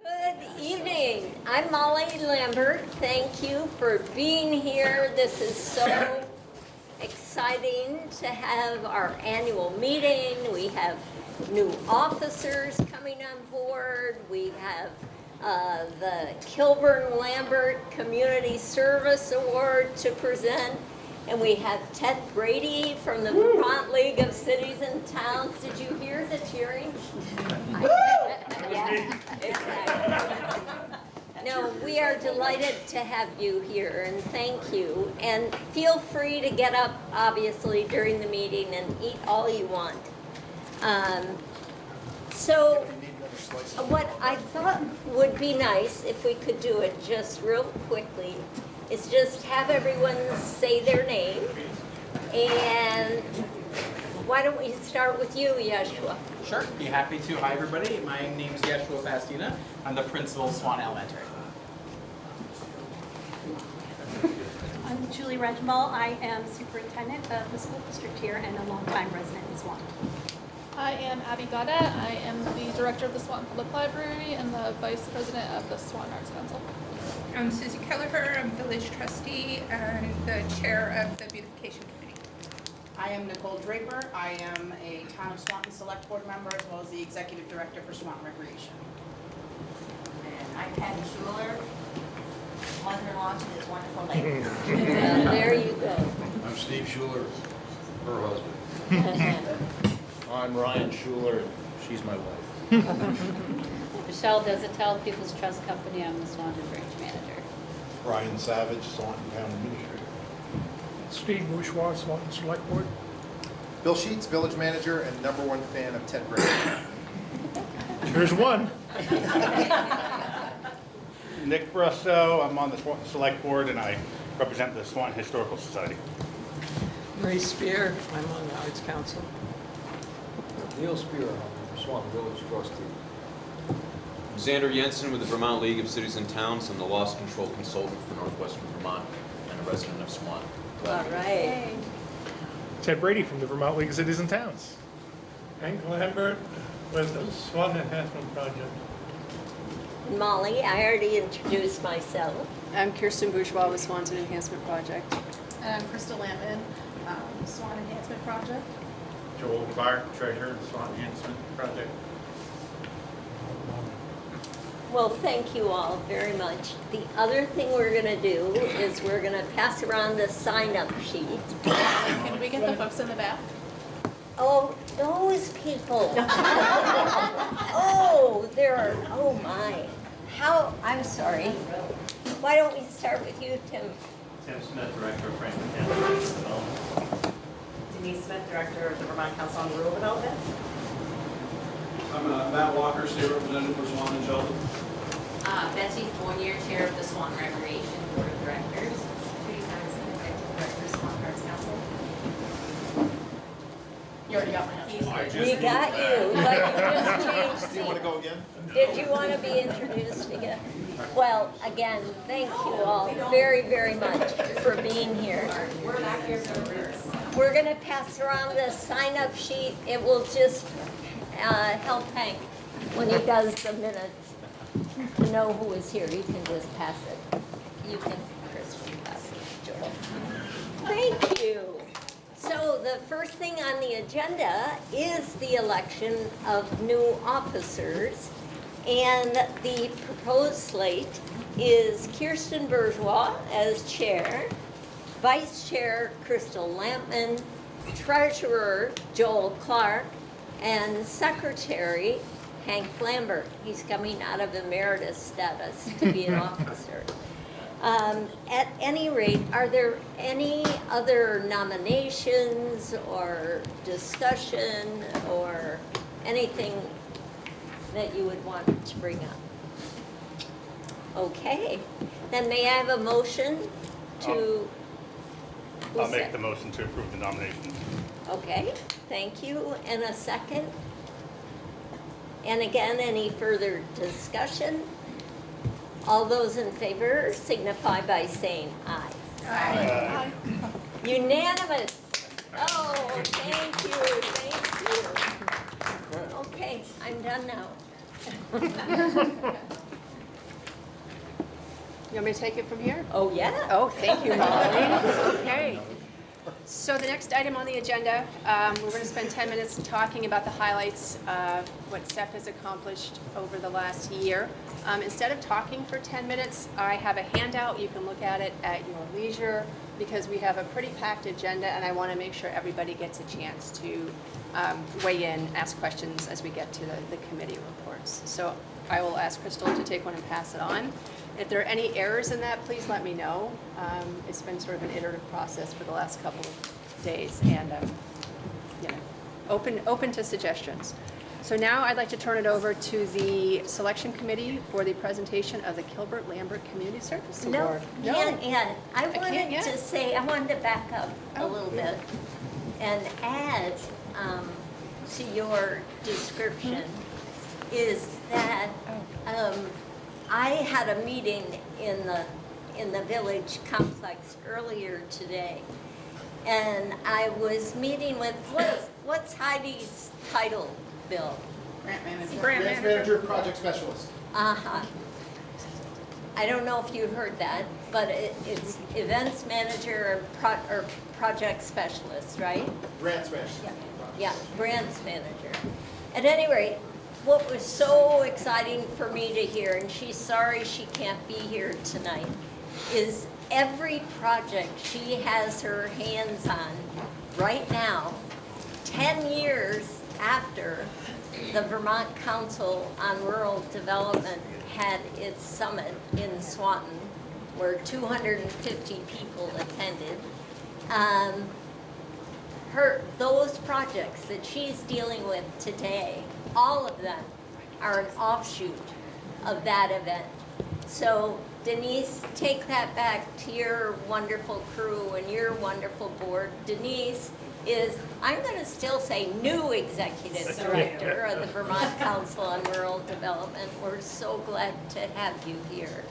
Good evening. I'm Molly Lambert. Thank you for being here. This is so exciting to have our annual meeting. We have new officers coming on board. We have the Kilburn Lambert Community Service Award to present. And we have Ted Brady from the Vermont League of Cities and Towns. Did you hear the cheering? Yeah, exactly. No, we are delighted to have you here, and thank you. And feel free to get up, obviously, during the meeting and eat all you want. So what I thought would be nice, if we could do it just real quickly, is just have everyone say their name. And why don't we start with you, Yeshua? Sure, be happy to. Hi, everybody. My name is Yeshua Bastina. I'm the principal of Swan Elementary. I'm Julie Regimal. I am superintendent of the school district here and a longtime resident in Swan. I am Abby Gaudet. I am the director of the Swan Public Library and the vice president of the Swan Arts Council. I'm Susie Kelleher. I'm village trustee and the chair of the beautification committee. I am Nicole Draper. I am a Town of Swanton Select Board member as well as the executive director for Swanton Recreation. And I'm Patty Schuler, mother-in-law to this wonderful lady. There you go. I'm Steve Schuler, her husband. I'm Ryan Schuler, she's my wife. Michelle Desatel, People's Trust Company. I'm the Swanton Branch Manager. Brian Savage, Swanton Town Administrator. Steve Bourgeois, Swanton Select Board. Bill Sheets, village manager and #1 fan of Ted Brady. Here's one. Nick Brusso, I'm on the Swanton Select Board and I represent the Swanton Historical Society. Ray Spear, I'm on the Arts Council. Neil Spear, I'm Swanton Village Trustee. Xander Jensen with the Vermont League of Cities and Towns. I'm the loss control consultant for Northwestern Vermont and a resident of Swan. All right. Ted Brady from the Vermont League of Cities and Towns. Hank Lambert with the Swanton Enhancement Project. Molly, I already introduced myself. I'm Kirsten Bourgeois with Swanton Enhancement Project. And I'm Krista Lampman, Swan Enhancement Project. Joel Clark, treasurer of the Swanton Enhancement Project. Well, thank you all very much. The other thing we're going to do is we're going to pass around the sign-up sheet. Can we get the folks in the back? Oh, those people. Oh, there are, oh my. How, I'm sorry. Why don't we start with you, Tim? Tim Smith, director of Franklin County Development. Denise Smith, director of the Vermont Council on Rural Development. I'm Matt Walker, state representative for Swan and Sheldon. Betsy Fournier, chair of the Swan Recreation Board of Directors. Judy Simon, executive director of Swan Arts Council. You already got my answer. We got you, but you just changed seats. Do you want to go again? Did you want to be introduced again? Well, again, thank you all very, very much for being here. We're back here for We're going to pass around the sign-up sheet. It will just help Hank when he does the minutes to know who is here. You can just pass it. You can, Chris, pass it, Joel. Thank you. So the first thing on the agenda is the election of new officers. And the proposed slate is Kirsten Bourgeois as chair, vice chair Crystal Lampman, treasurer Joel Clark, and secretary Hank Lambert. He's coming out of emeritus status to be an officer. At any rate, are there any other nominations or discussion or anything that you would want to bring up? Okay, then may I have a motion to... I'll make the motion to approve the nominations. Okay, thank you. And a second? And again, any further discussion? All those in favor signify by saying aye. Aye. Unanimous. Oh, thank you, thank you. Okay, I'm done now. want me to take it from here? Oh, yeah. Oh, thank you, Molly. Okay. So the next item on the agenda, we're going to spend 10 minutes talking about the highlights of what SEP has accomplished over the last year. Instead of talking for 10 minutes, I have a handout. You can look at it at your leisure because we have a pretty packed agenda and I want to make sure everybody gets a chance to weigh in, ask questions as we get to the committee reports. So I will ask Crystal to take one and pass it on. If there are any errors in that, please let me know. It's been sort of an iterative process for the last couple of days, and you know, open to suggestions. So now I'd like to turn it over to the selection committee for the presentation of the Gilbert Lambert Community Service Award. Can't add. I can't wanted yet. to say, I wanted to back up a little bit and add to your description is that I had a meeting in the village complex earlier today, and I was meeting with what's Heidi's title, Bill? Grant manager. Grant manager, project specialist. Uh-huh. I don't know if you heard that, but it's events manager or project specialist, right? Grants manager. Yeah, grants manager. At any rate, what was so exciting for me to hear, and she's sorry she can't be here tonight, is every project she has her hands on right now, 10 years after the Vermont Council on Rural Development had its summit in Swanton, where 250 people attended. Those projects that she's dealing with today, all of them are an offshoot of that event. So Denise, take that back to your wonderful crew and your wonderful board. Denise is, I'm going to still say, new executive director of the Vermont Council on Rural Development. We're so glad to have you here.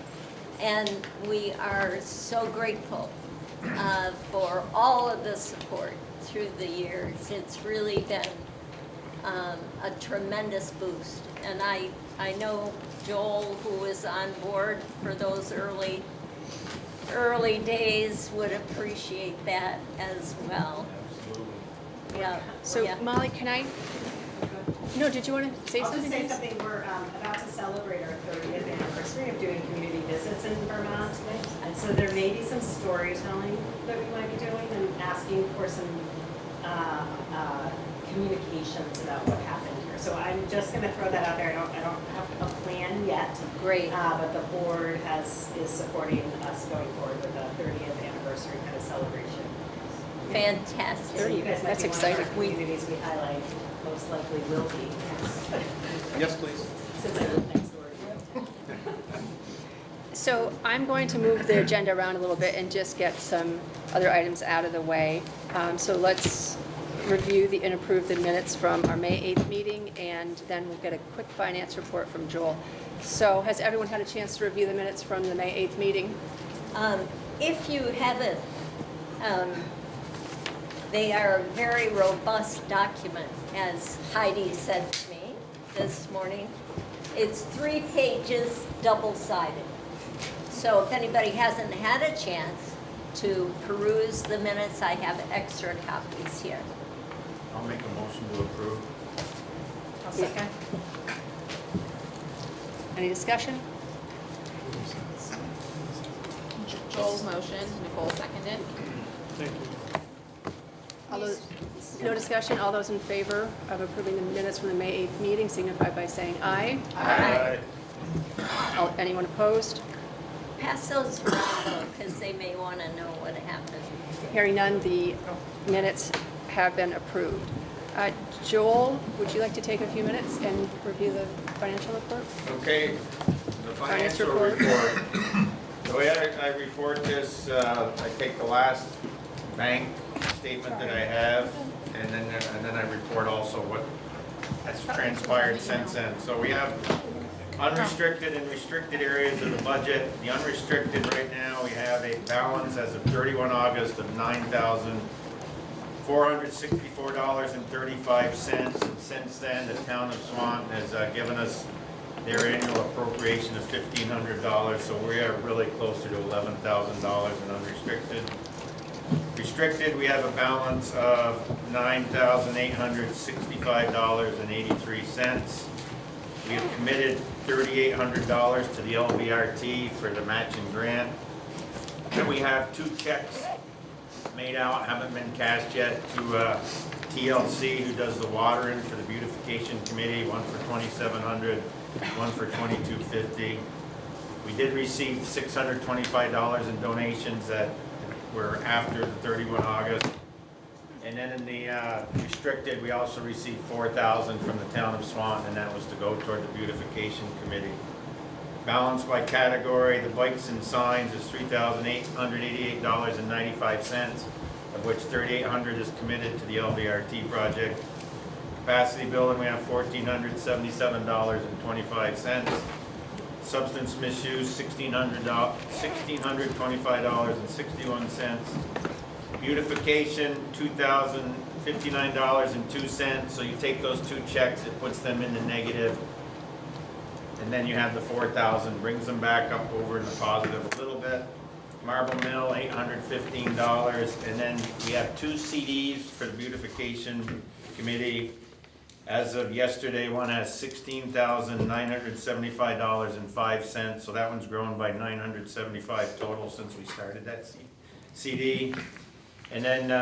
And we are so grateful for all of the support through the years. It's really been a tremendous boost. And I know Joel, who was on board for those early days, would appreciate that as well. Yeah. So yeah. Molly, can I? No, did you want to say I'll something? just say something. We're about to celebrate our 30th anniversary of doing community visits in Vermont. And so there may be some storytelling that we might be doing and asking for some communications about what happened here. So I'm just going to throw that out there. I don't have a plan yet. Great. But the board is supporting us going forward with the 30th anniversary kind of celebration. Fantastic. So you guys might That's be exciting. one of our communities we highlight, most likely will be. Yes, please. Since I live next door to you. So I'm going to move the agenda around a little bit and just get some other items out of the way. So let's review and approve the minutes from our May 8th meeting, and then we'll get a quick finance report from Joel. So has everyone had a chance to review the minutes from the May 8th meeting? If you haven't, they are a very robust document, as Heidi said to me this morning. It's 3 pages, double-sided. So if anybody hasn't had a chance to peruse the minutes, I have extra copies here. I'll make a motion to approve. I'll second. Any discussion? Joel's motion, Nicole seconded. Thank you. All those, no discussion, all those in favor of approving the minutes from the May 8th meeting signify by saying aye. Aye. Anyone opposed? Pass those around because they may want to know what happened. Hearing none, the minutes have been approved. Joel, would you like to take a few minutes and review the financial report? Okay, the financial report. The way I report this, I take the last bank statement that I have, and then I report also what has transpired since then. So we have unrestricted and restricted areas of the budget. The unrestricted right now, we have a balance as of 31 August of $9,464.35. And since then, the town of Swanton has given us their annual appropriation of $1,500, so we are really closer to $11,000 in unrestricted. Restricted, we have a balance of $9,865.83. We have committed $3,800 to the LVRT for the matching grant. And we have 2 checks made out, haven't been cashed yet, to TLC, who does the watering for the beautification committee, one for $2,700, one for $2,250. We did receive $625 in donations that were after the 31 August. And then in the restricted, we also received $4,000 from the town of Swanton, and that was to go toward the beautification committee. Balance by category, the bikes and signs is $3,888.95, of which $3,800 is committed to the LVRT project. Capacity building, we have $1,477.25. Substance misuse, $1,625.61. Beautification, $2,059.02. So you take those 2 checks, it puts them in the negative. And then you have the 4,000, brings them back up over in the positive a little bit. Marble Mill, $815. And then we have 2 CDs for the beautification committee. As of yesterday, one has $16,975.05, so that one's grown by $975 total since we started that CD. And then,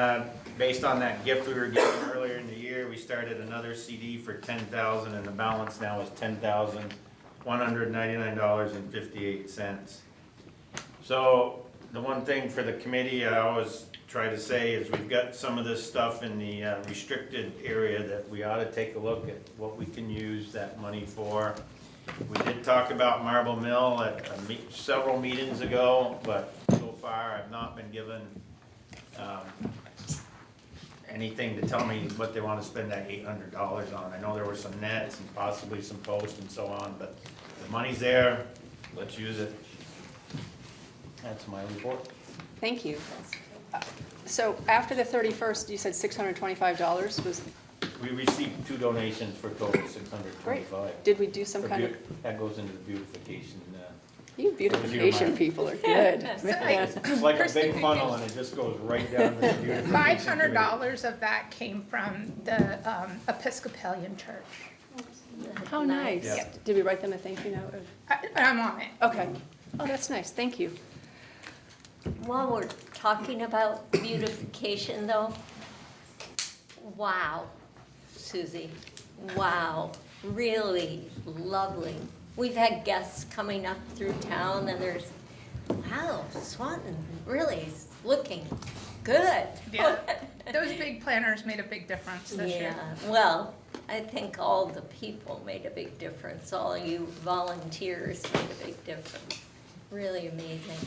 based on that gift we were given earlier in the year, we started another CD for $10,000, and the balance now is $10,199.58. So the one thing for the committee I always try to say is we've got some of this stuff in the restricted area that we ought to take a look at what we can use that money for. We did talk about Marble Mill at several meetings ago, but so far I've not been given anything to tell me what they want to spend that $800 on. I know there were some nets and possibly some posts and so on, but the money's there, let's use it. That's my report. Thank you. So after the 31st, you said $625 was? We received 2 donations for a total of $625. Great. Did we do some kind of? That goes into the beautification. You beautification people are good. It's like a big funnel and it just goes right down the beautification. $500 of that came from the Episcopalian Church. How nice. Yeah. Did we write them a thank you note? I'm on it. Okay. Oh, that's nice. Thank you. While we're talking about beautification though, wow, Susie, wow, really lovely. We've had guests coming up through town and there's, wow, Swanton really is looking good. Yeah, those big planners made a big difference this year. Yeah, well, I think all the people made a big difference. All you volunteers made a big difference. Really amazing.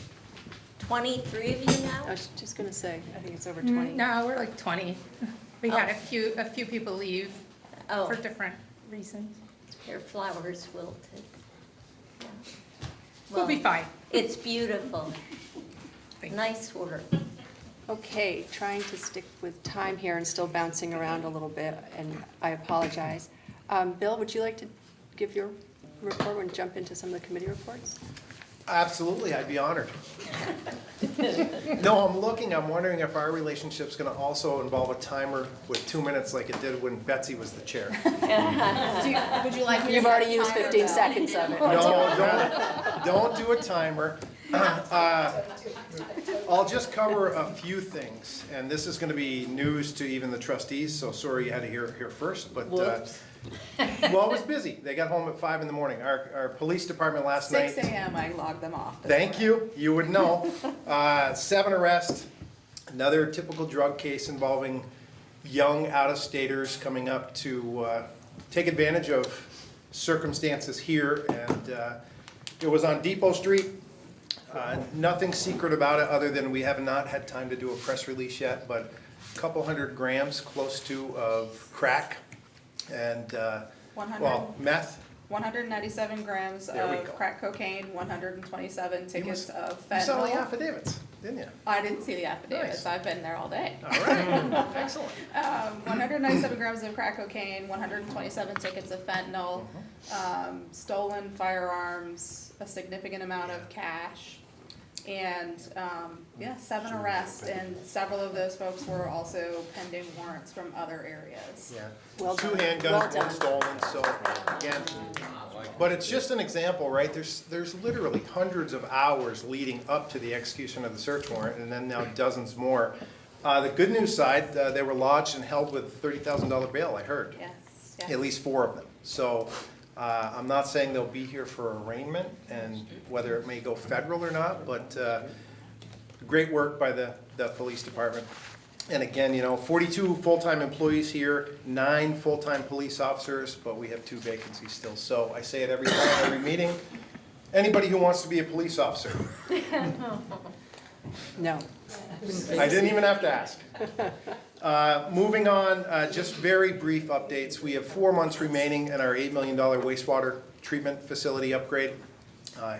23 of you now? I was just going to say, I think it's over 20. No, we're like 20. We had a few people leave for different reasons. Your flowers wilted. Yeah. We'll be fine. It's beautiful. Nice work. Okay, trying to stick with time here and still bouncing around a little bit, and I apologize. Bill, would you like to give your report and jump into some of the committee reports? Absolutely, I'd be honored. No, I'm wondering if our relationship's gonna also involve a timer with 2 minutes like it did when Betsy was the chair. Would you like me to? You've already used 15 seconds of it. No, don't do a timer. I'll just cover a few things, and this is gonna be news to even the trustees, so sorry you had to hear it here first, but, well, it was busy. They got home at 5 in the morning. Our police department last night. 6 a.m. I logged them off. Thank you, you would know. 7 arrests, another typical drug case involving young out-of-staters coming up to take advantage of circumstances here, and it was on Depot Street. Nothing secret about it other than we have not had time to do a press release yet, but a couple 100 grams close to of crack and, well, meth. 197 grams of crack cocaine, 127 tickets of fentanyl. You saw the affidavits. didn't you? I didn't see the affidavits. Nice. I've been there all day. All right, excellent. 197 grams of crack cocaine, 127 tickets of fentanyl, stolen firearms, a significant amount of cash, and 7 arrests, and several of those folks were also pending warrants from other areas. Yeah. Well 2 done. handguns, Well 1 done. stolen, so again. But it's just an example, right? There's literally hundreds of hours leading up to the execution of the search warrant, and then now dozens more. The good news side, they were lodged and held with $30,000 bail, I heard. Yes. At least 4 of them. So I'm not saying they'll be here for arraignment, and whether it may go federal or not, but great work by the police department. And again, 42 full-time employees here, 9 full-time police officers, but we have 2 vacancies still. So I say it every time, every meeting. Anybody who wants to be a police officer? No. I didn't even have to ask. Moving on, just very brief updates. We have 4 months remaining in our $8 million wastewater treatment facility upgrade.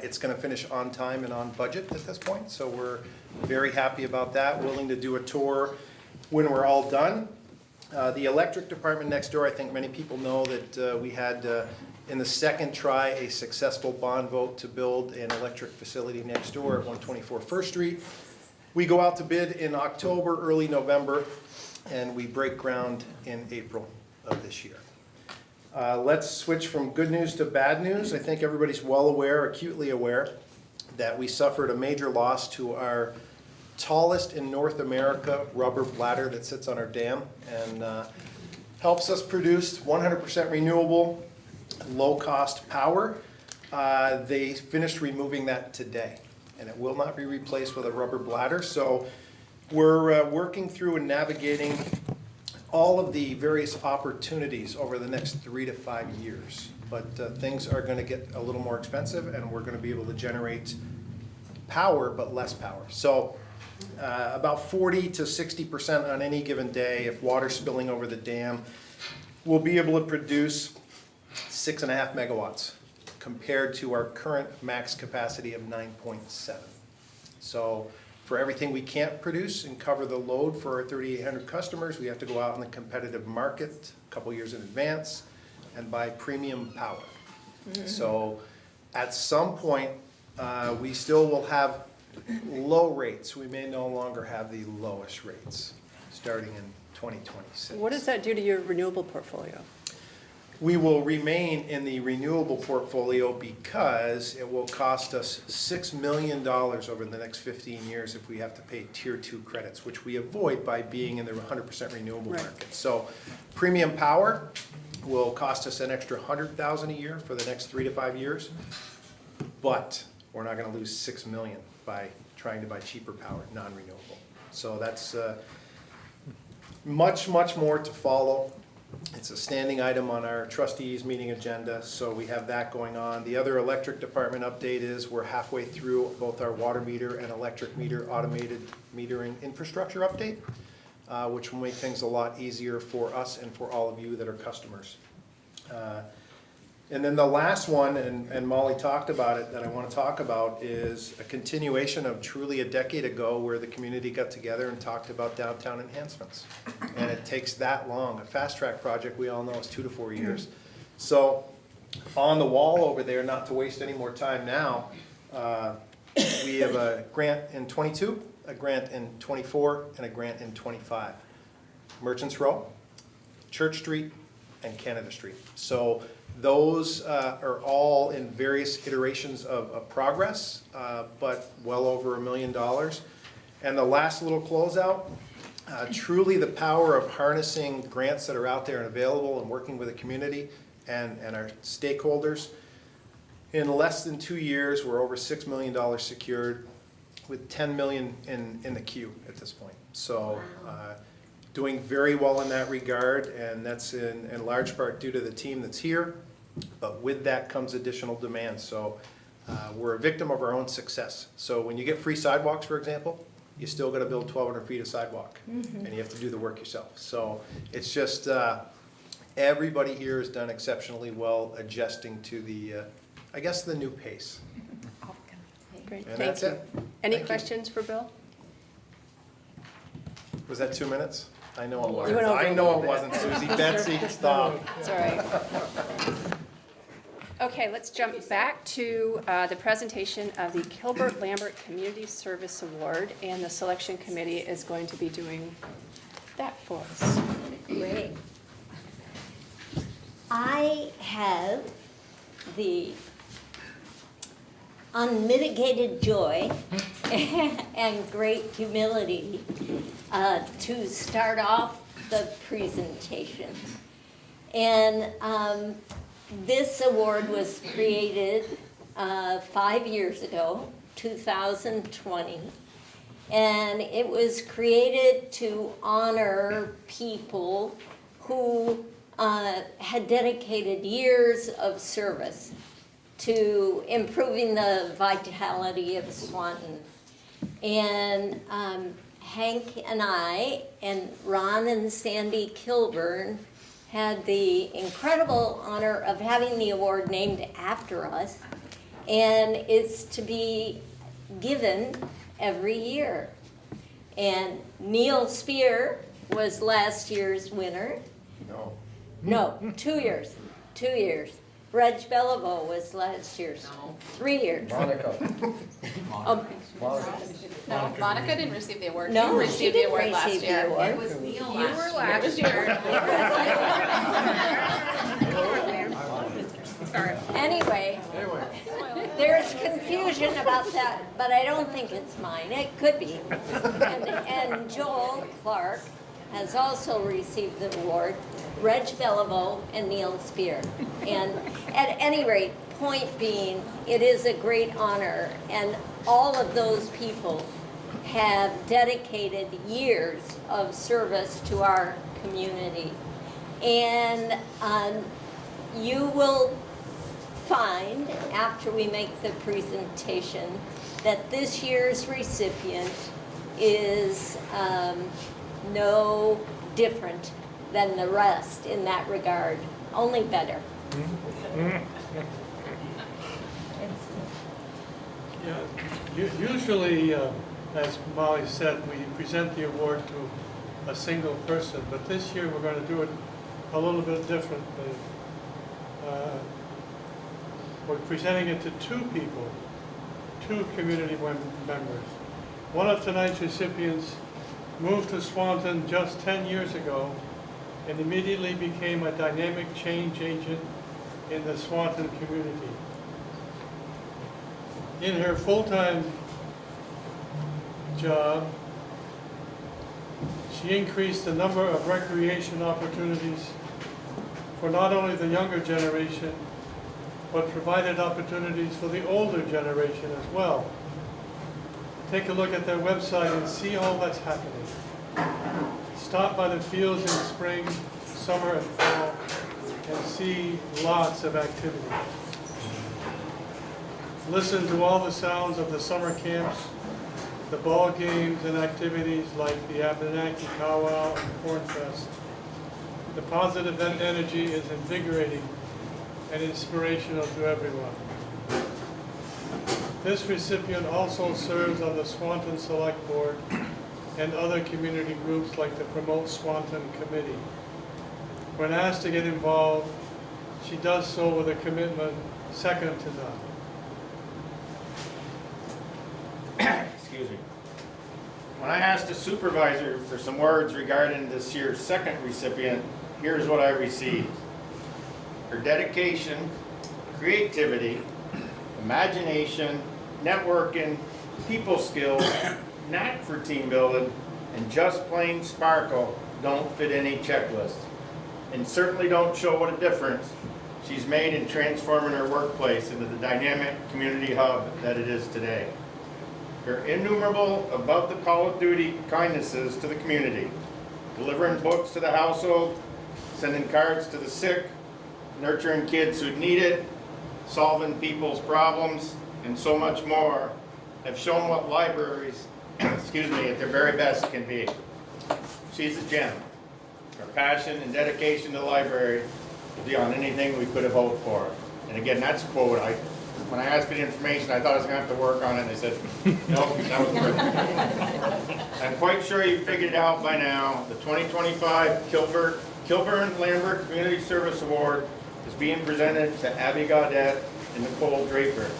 It's going to finish on time and on budget at this point, so we're very happy about that. Willing to do a tour when we're all done. The electric department next door, I think many people know that we had in the second try a successful bond vote to build an electric facility next door at 124 First Street. We go out to bid in October, early November, and we break ground in April of this year. Let's switch from good news to bad news. I think everybody's well aware, acutely aware, that we suffered a major loss to our tallest in North America rubber bladder that sits on our dam and helps us produce 100% renewable, low-cost power. They finished removing that today, and it will not be replaced with a rubber bladder. So we're working through and navigating all of the various opportunities over the next 3 to 5 years. But things are going to get a little more expensive, and we're going to be able to generate power, but less power. So about 40 to 60% on any given day, if water's spilling over the dam, we'll be able to produce 6.5 megawatts compared to our current max capacity of 9.7. So for everything we can't produce and cover the load for our 3,800 customers, we have to go out in the competitive market a couple years in advance and buy premium power. So at some point, we still will have low rates. We may no longer have the lowest rates starting in 2026. What does that do to your renewable portfolio? We will remain in the renewable portfolio because it will cost us $6 million over the next 15 years if we have to pay Tier 2 credits, which we avoid by being in the 100% renewable market. So premium power will cost us an extra $100,000 a year for the next 3 to 5 years, but we're not going to lose $6 million by trying to buy cheaper power, non-renewable. So that's much, much more to follow. It's a standing item on our trustees meeting agenda, so we have that going on. The other electric department update is we're halfway through both our water meter and electric meter automated metering infrastructure update, which will make things a lot easier for us and for all of you that are customers. And then the last one, and Molly talked about it, that I want to talk about is a continuation of truly a decade ago where the community got together and talked about downtown enhancements. And it takes that long. A fast track project, we all know, is 2 to 4 years. So on the wall over there, not to waste any more time now, we have a grant in 22, a grant in 24, and a grant in 25. Merchants Row, Church Street, and Canada Street. So those are all in various iterations of progress, but well over $1 million. And the last little closeout, truly the power of harnessing grants that are out there and available and working with the community and our stakeholders. In less than 2 years, we're over $6 million secured with $10 million in the queue at this point. So doing very well in that regard, and that's in large part due to the team that's here. But with that comes additional demand. So we're a victim of our own success. So when you get free sidewalks, for example, you still got to build 1,200 feet of sidewalk, and you have to do the work yourself. So it's just everybody here has done exceptionally well adjusting to the, I guess, the new pace. Great, And thank that's you. it. Any Thank you. questions for Bill? Was that 2 minutes? I know it You wasn't. went over I a know little it bit. wasn't, Susie. Betsy, stop. It's all right. Okay, let's jump back to the presentation of the Gilbert Lambert Community Service Award, and the selection committee is going to be doing that for us. Great. I have the unmitigated joy and great humility to start off the presentation. And this award was created 5 years ago, 2020. And it was created to honor people who had dedicated years of service to improving the vitality of Swanton. And Hank and I and Ron and Sandy Kilburn had the incredible honor of having the award named after us. And it's to be given every year. And Neil Spear was last year's winner. No, 2 years. 2 years. Reg Beliveau was last year's. 3 years. Monica. No, Monica didn't receive the award. No, You she received the didn't award last receive the year. award. It was Neil You last were year. last year. Sorry. Anyway, there's confusion about that, but I don't think it's mine. It could be. And Joel Clark has also received the award, Reg Beliveau and Neil Spear. And at any rate, point being, it is a great honor, and all of those people have dedicated years of service to our community. And you will find, after we make the presentation, that this year's recipient is no different than the rest in that regard, only better. Yeah, usually, as Molly said, we present the award to a single person, but this year we're going to do it a little bit differently. We're presenting it to two people, two community members. One of tonight's recipients moved to Swanton just 10 years ago and immediately became a dynamic change agent in the Swanton community. In her full-time job, she increased the number of recreation opportunities for not only the younger generation, but provided opportunities for the older generation as well. Take a look at their website and see all that's happening. Stop by the fields in spring, summer, and fall, and see lots of activity. Listen to all the sounds of the summer camps, the ball games and activities like the Abenaki Powwow and Corn Fest. The positive energy is invigorating and inspirational to everyone. This recipient also serves on the Swanton Select Board and other community groups like the Promote Swanton Committee. When asked to get involved, she does so with a commitment second to none. Excuse me. When I asked the supervisor for some words regarding this year's second recipient, here's what I received. Her dedication, creativity, imagination, networking, people skills, knack for team building, and just plain sparkle don't fit any checklist, and certainly don't show what a difference she's made in transforming her workplace into the dynamic community hub that it is today. Her innumerable above the call of duty kindnesses to the community, delivering books to the household, sending cards to the sick, nurturing kids who need it, solving people's problems, and so much more, have shown what libraries, excuse me, at their very best can be. She's a gem. Her passion and dedication to the library is beyond anything we could have hoped for. And again, that's a quote. when I asked for the information, I thought I was gonna have to work on it, and they said, nope, that was good. I'm quite sure you figured it out by now. The 2025 Kilburn Lambert Community Service Award is being presented to Abby Gaudette and Nicole Draper.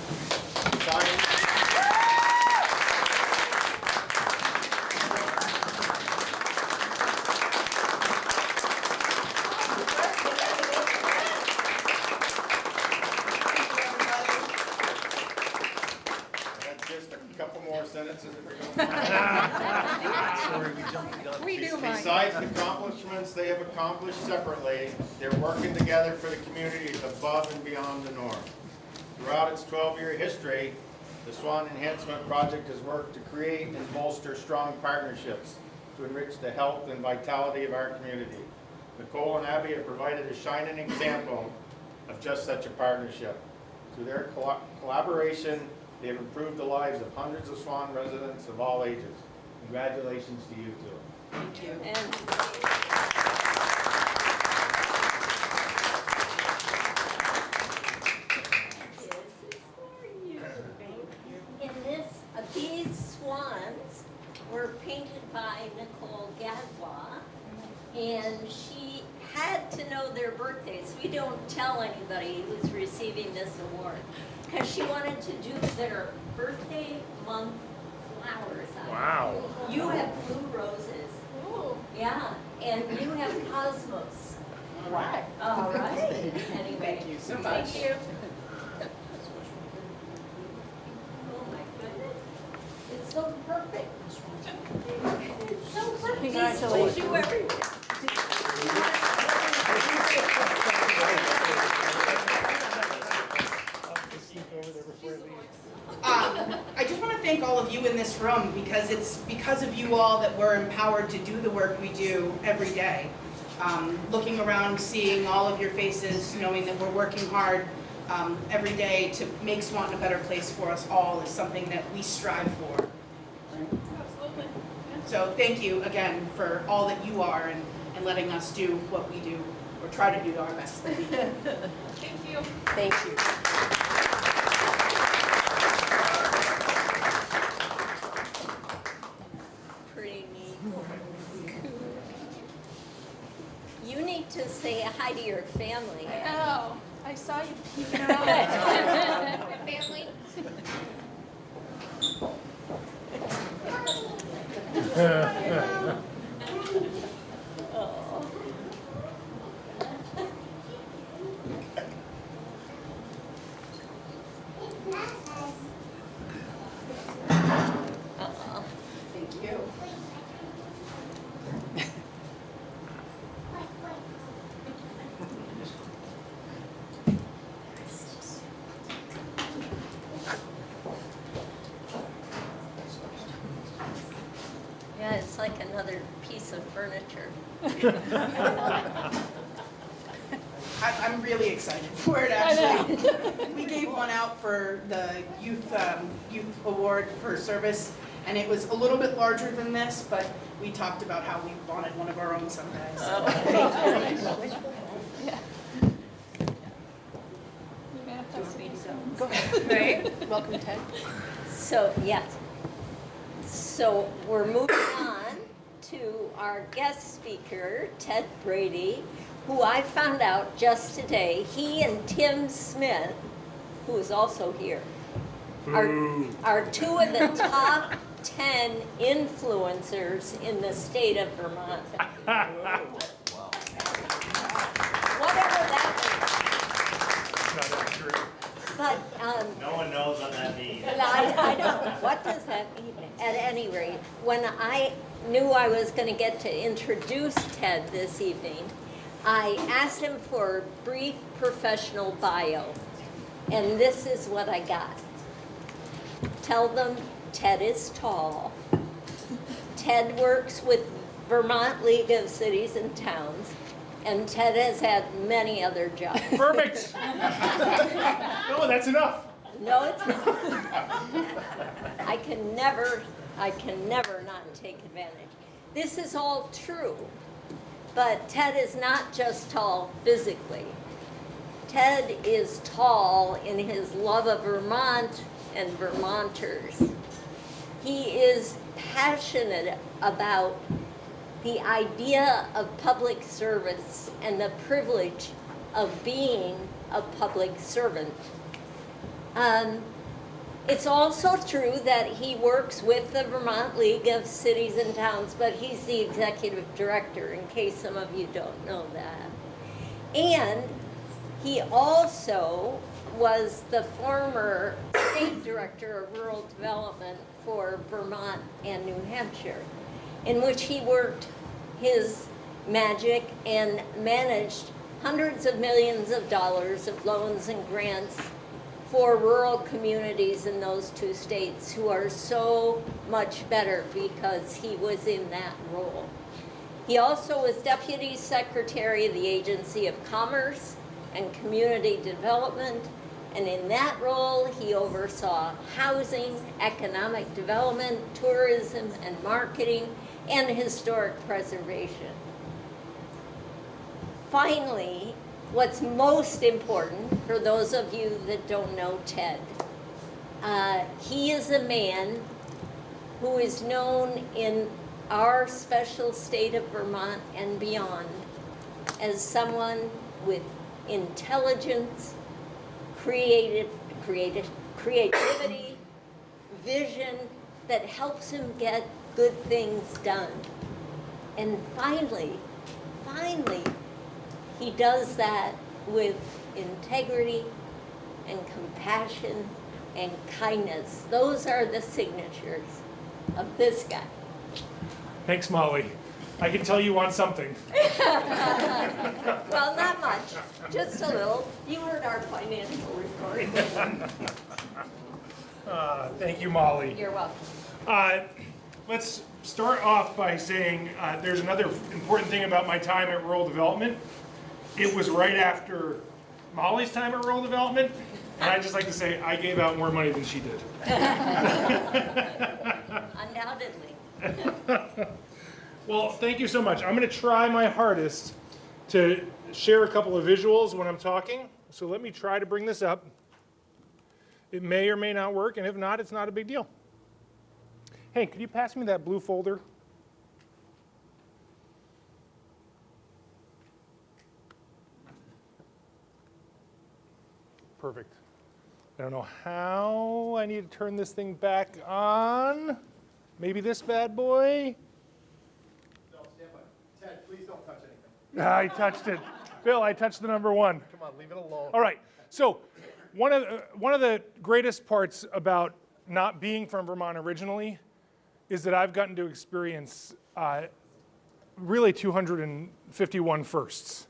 Just a couple more sentences. Sorry, we jumped the gun. Besides the accomplishments they have accomplished separately, they're working together for the communities above and beyond the norm. Throughout its 12-year history, the Swanton Enhancement Project has worked to create and bolster strong partnerships to enrich the health and vitality of our community. Nicole and Abby have provided a shining example of just such a partnership. Through their collaboration, they have improved the lives of hundreds of Swan residents of all ages. Congratulations to you two. Thank you. These swans were painted by Nicole Gadbois, and she had to know their birthdays. We don't tell anybody who's receiving this award, because she wanted to do their birthday month flowers on it. Wow. You have blue roses. Ooh. Yeah, and you have cosmos. All right. All right. Anyway. Thank you so much. Thank you. Oh my goodness. It's so perfect. It's so perfect. Congratulations. These will do everything. I just want to thank all of you in this room, because it's because of you all that we're empowered to do the work we do every day. Looking around, seeing all of your faces, knowing that we're working hard every day to make Swanton a better place for us all is something that we strive for. Absolutely. So thank you again for all that you are and letting us do what we do, or try to do our best that we can. Thank you. Thank you. Pretty neat. You need to say hi to your family. Oh, I saw you peeking around. Family. Oh. Thank you. Yeah, it's like another piece of furniture. I'm really excited for it, actually. We gave one out for the youth award for service, and it was a little bit larger than this, but we talked about how we wanted one of our own someday. So. Yeah. You manifested these. Go ahead. Right. Welcome, Ted. So, yes. So we're moving on to our guest speaker, Ted Brady, who I found out just today, he and Tim Smith, who is also here, are two of the top 10 influencers in the state of Vermont. Whatever that Not accurate. means. But, No one knows what that means. I don't, what does that mean? At any rate, when I knew I was going to get to introduce Ted this evening, I asked him for a brief professional bio, and this is what I got. Tell them Ted is tall. Ted works with Vermont League of Cities and Towns, and Ted has had many other jobs. Perfect. No, that's enough. No, it's not. I can never not take advantage. This is all true, but Ted is not just tall physically. Ted is tall in his love of Vermont and Vermonters. He is passionate about the idea of public service and the privilege of being a public servant. It's also true that he works with the Vermont League of Cities and Towns, but he's the executive director, in case some of you don't know that. And he also was the former state director of rural development for Vermont and New Hampshire, in which he worked his magic and managed hundreds of millions of dollars of loans and grants for rural communities in those two states who are so much better because he was in that role. He also was Deputy Secretary of the Agency of Commerce and Community Development, and in that role he oversaw housing, economic development, tourism and marketing, and historic preservation. Finally, what's most important for those of you that don't know Ted, he is a man who is known in our special state of Vermont and beyond as someone with intelligence, creativity, vision that helps him get good things done. And finally, he does that with integrity and compassion and kindness. Those are the signatures of this guy. Thanks, Molly. I can tell you on something. Well, not much, just a little. You heard our financial report. Thank you, Molly. You're welcome. Let's start off by saying there's another important thing about my time at Rural Development. It was right after Molly's time at Rural Development, and I'd just like to say I gave out more money than she did. Undoubtedly. Well, thank you so much. I'm going to try my hardest to share a couple of visuals when I'm talking. So let me try to bring this up. It may or may not work, and if not, it's not a big deal. Hey, could you pass me that blue folder? Perfect. I don't know how I need to turn this thing back on. Maybe this bad boy. No, stand by. Ted, please don't touch anything. I touched it. Bill, I touched the number one. Come on, leave it alone. All right. So one of the greatest parts about not being from Vermont originally is that I've gotten to experience really 251 firsts.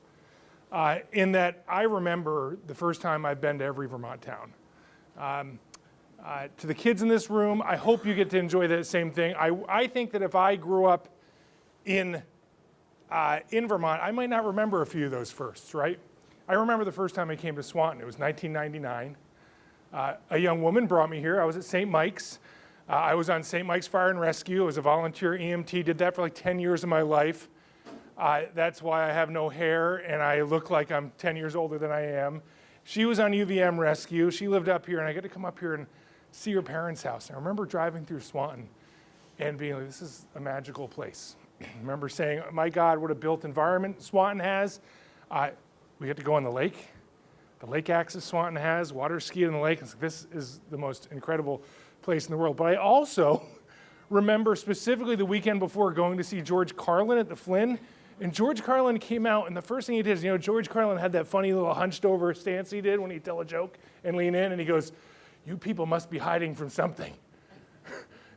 In that I remember the first time I've been to every Vermont town. To the kids in this room, I hope you get to enjoy that same thing. I think that if I grew up in Vermont, I might not remember a few of those firsts, right? I remember the first time I came to Swanton. It was 1999. A young woman brought me here. I was at St. Mike's. I was on St. Mike's Fire and Rescue. I was a volunteer EMT, did that for like 10 years of my life. That's why I have no hair and I look like I'm 10 years older than I am. She was on UVM Rescue. She lived up here, and I got to come up here and see her parents' house. And I remember driving through Swanton and being like, this is a magical place. I remember saying, my God, what a built environment Swanton has. We get to go on the lake access Swanton has, water ski in the lake. It's like, this is the most incredible place in the world. But I also remember specifically the weekend before going to see George Carlin at the Flynn. And George Carlin came out, and the first thing he did is, George Carlin had that funny little hunched over stance he did when he'd tell a joke and lean in, and he goes, you people must be hiding from something.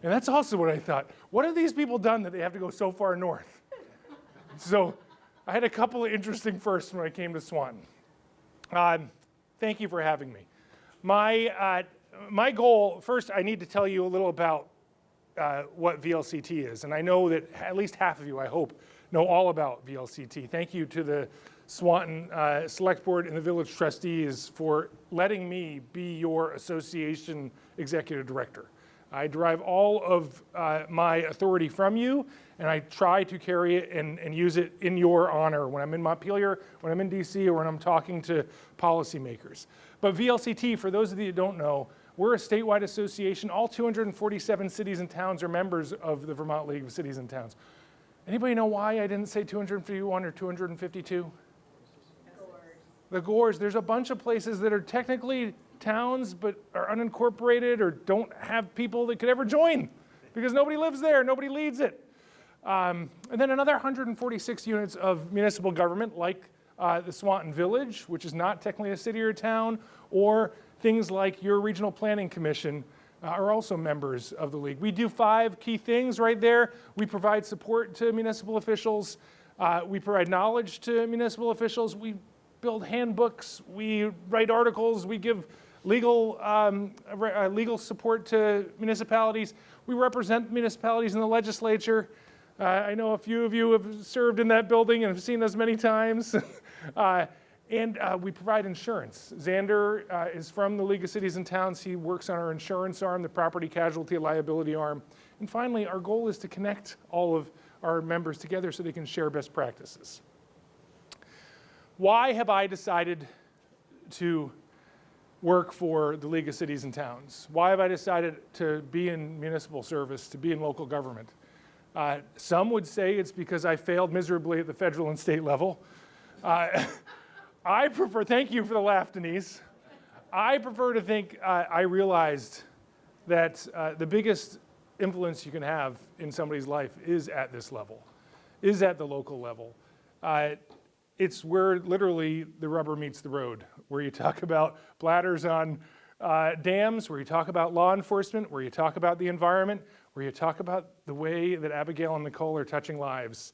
And that's also what I thought. What have these people done that they have to go so far north? So I had a couple of interesting firsts when I came to Swanton. Thank you for having me. My goal, first I need to tell you a little about what VLCT is. And I know that at least half of you, I hope, know all about VLCT. Thank you to the Swanton Select Board and the Village Trustees for letting me be your association executive director. I derive all of my authority from you, and I try to carry it and use it in your honor when I'm in Montpelier, when I'm in DC, or when I'm talking to policymakers. But VLCT, for those of you that don't know, we're a statewide association. All 247 cities and towns are members of the Vermont League of Cities and Towns. Anybody know why I didn't say 251 or 252? The Gorge. There's a bunch of places that are technically towns but are unincorporated or don't have people that could ever join because nobody lives there, nobody leads it. And then another 146 units of municipal government like the Swanton Village, which is not technically a city or a town, or things like your Regional Planning Commission are also members of the league. We do 5 key things right there. We provide support to municipal officials. We provide knowledge to municipal officials. We build handbooks. We write articles. We give legal support to municipalities. We represent municipalities in the legislature. I know a few of you have served in that building and have seen us many times. And we provide insurance. Xander is from the League of Cities and Towns. He works on our insurance arm, the property casualty liability arm. And finally, our goal is to connect all of our members together so they can share best practices. Why have I decided to work for the League of Cities and Towns? Why have I decided to be in municipal service, to be in local government? Some would say it's because I failed miserably at the federal and state level. I prefer, thank you for the laugh, Denise. I prefer to think I realized that the biggest influence you can have in somebody's life is at this level, is at the local level. It's where literally the rubber meets the road, where you talk about bladders on dams, where you talk about law enforcement, where you talk about the environment, where you talk about the way that Abigail and Nicole are touching lives.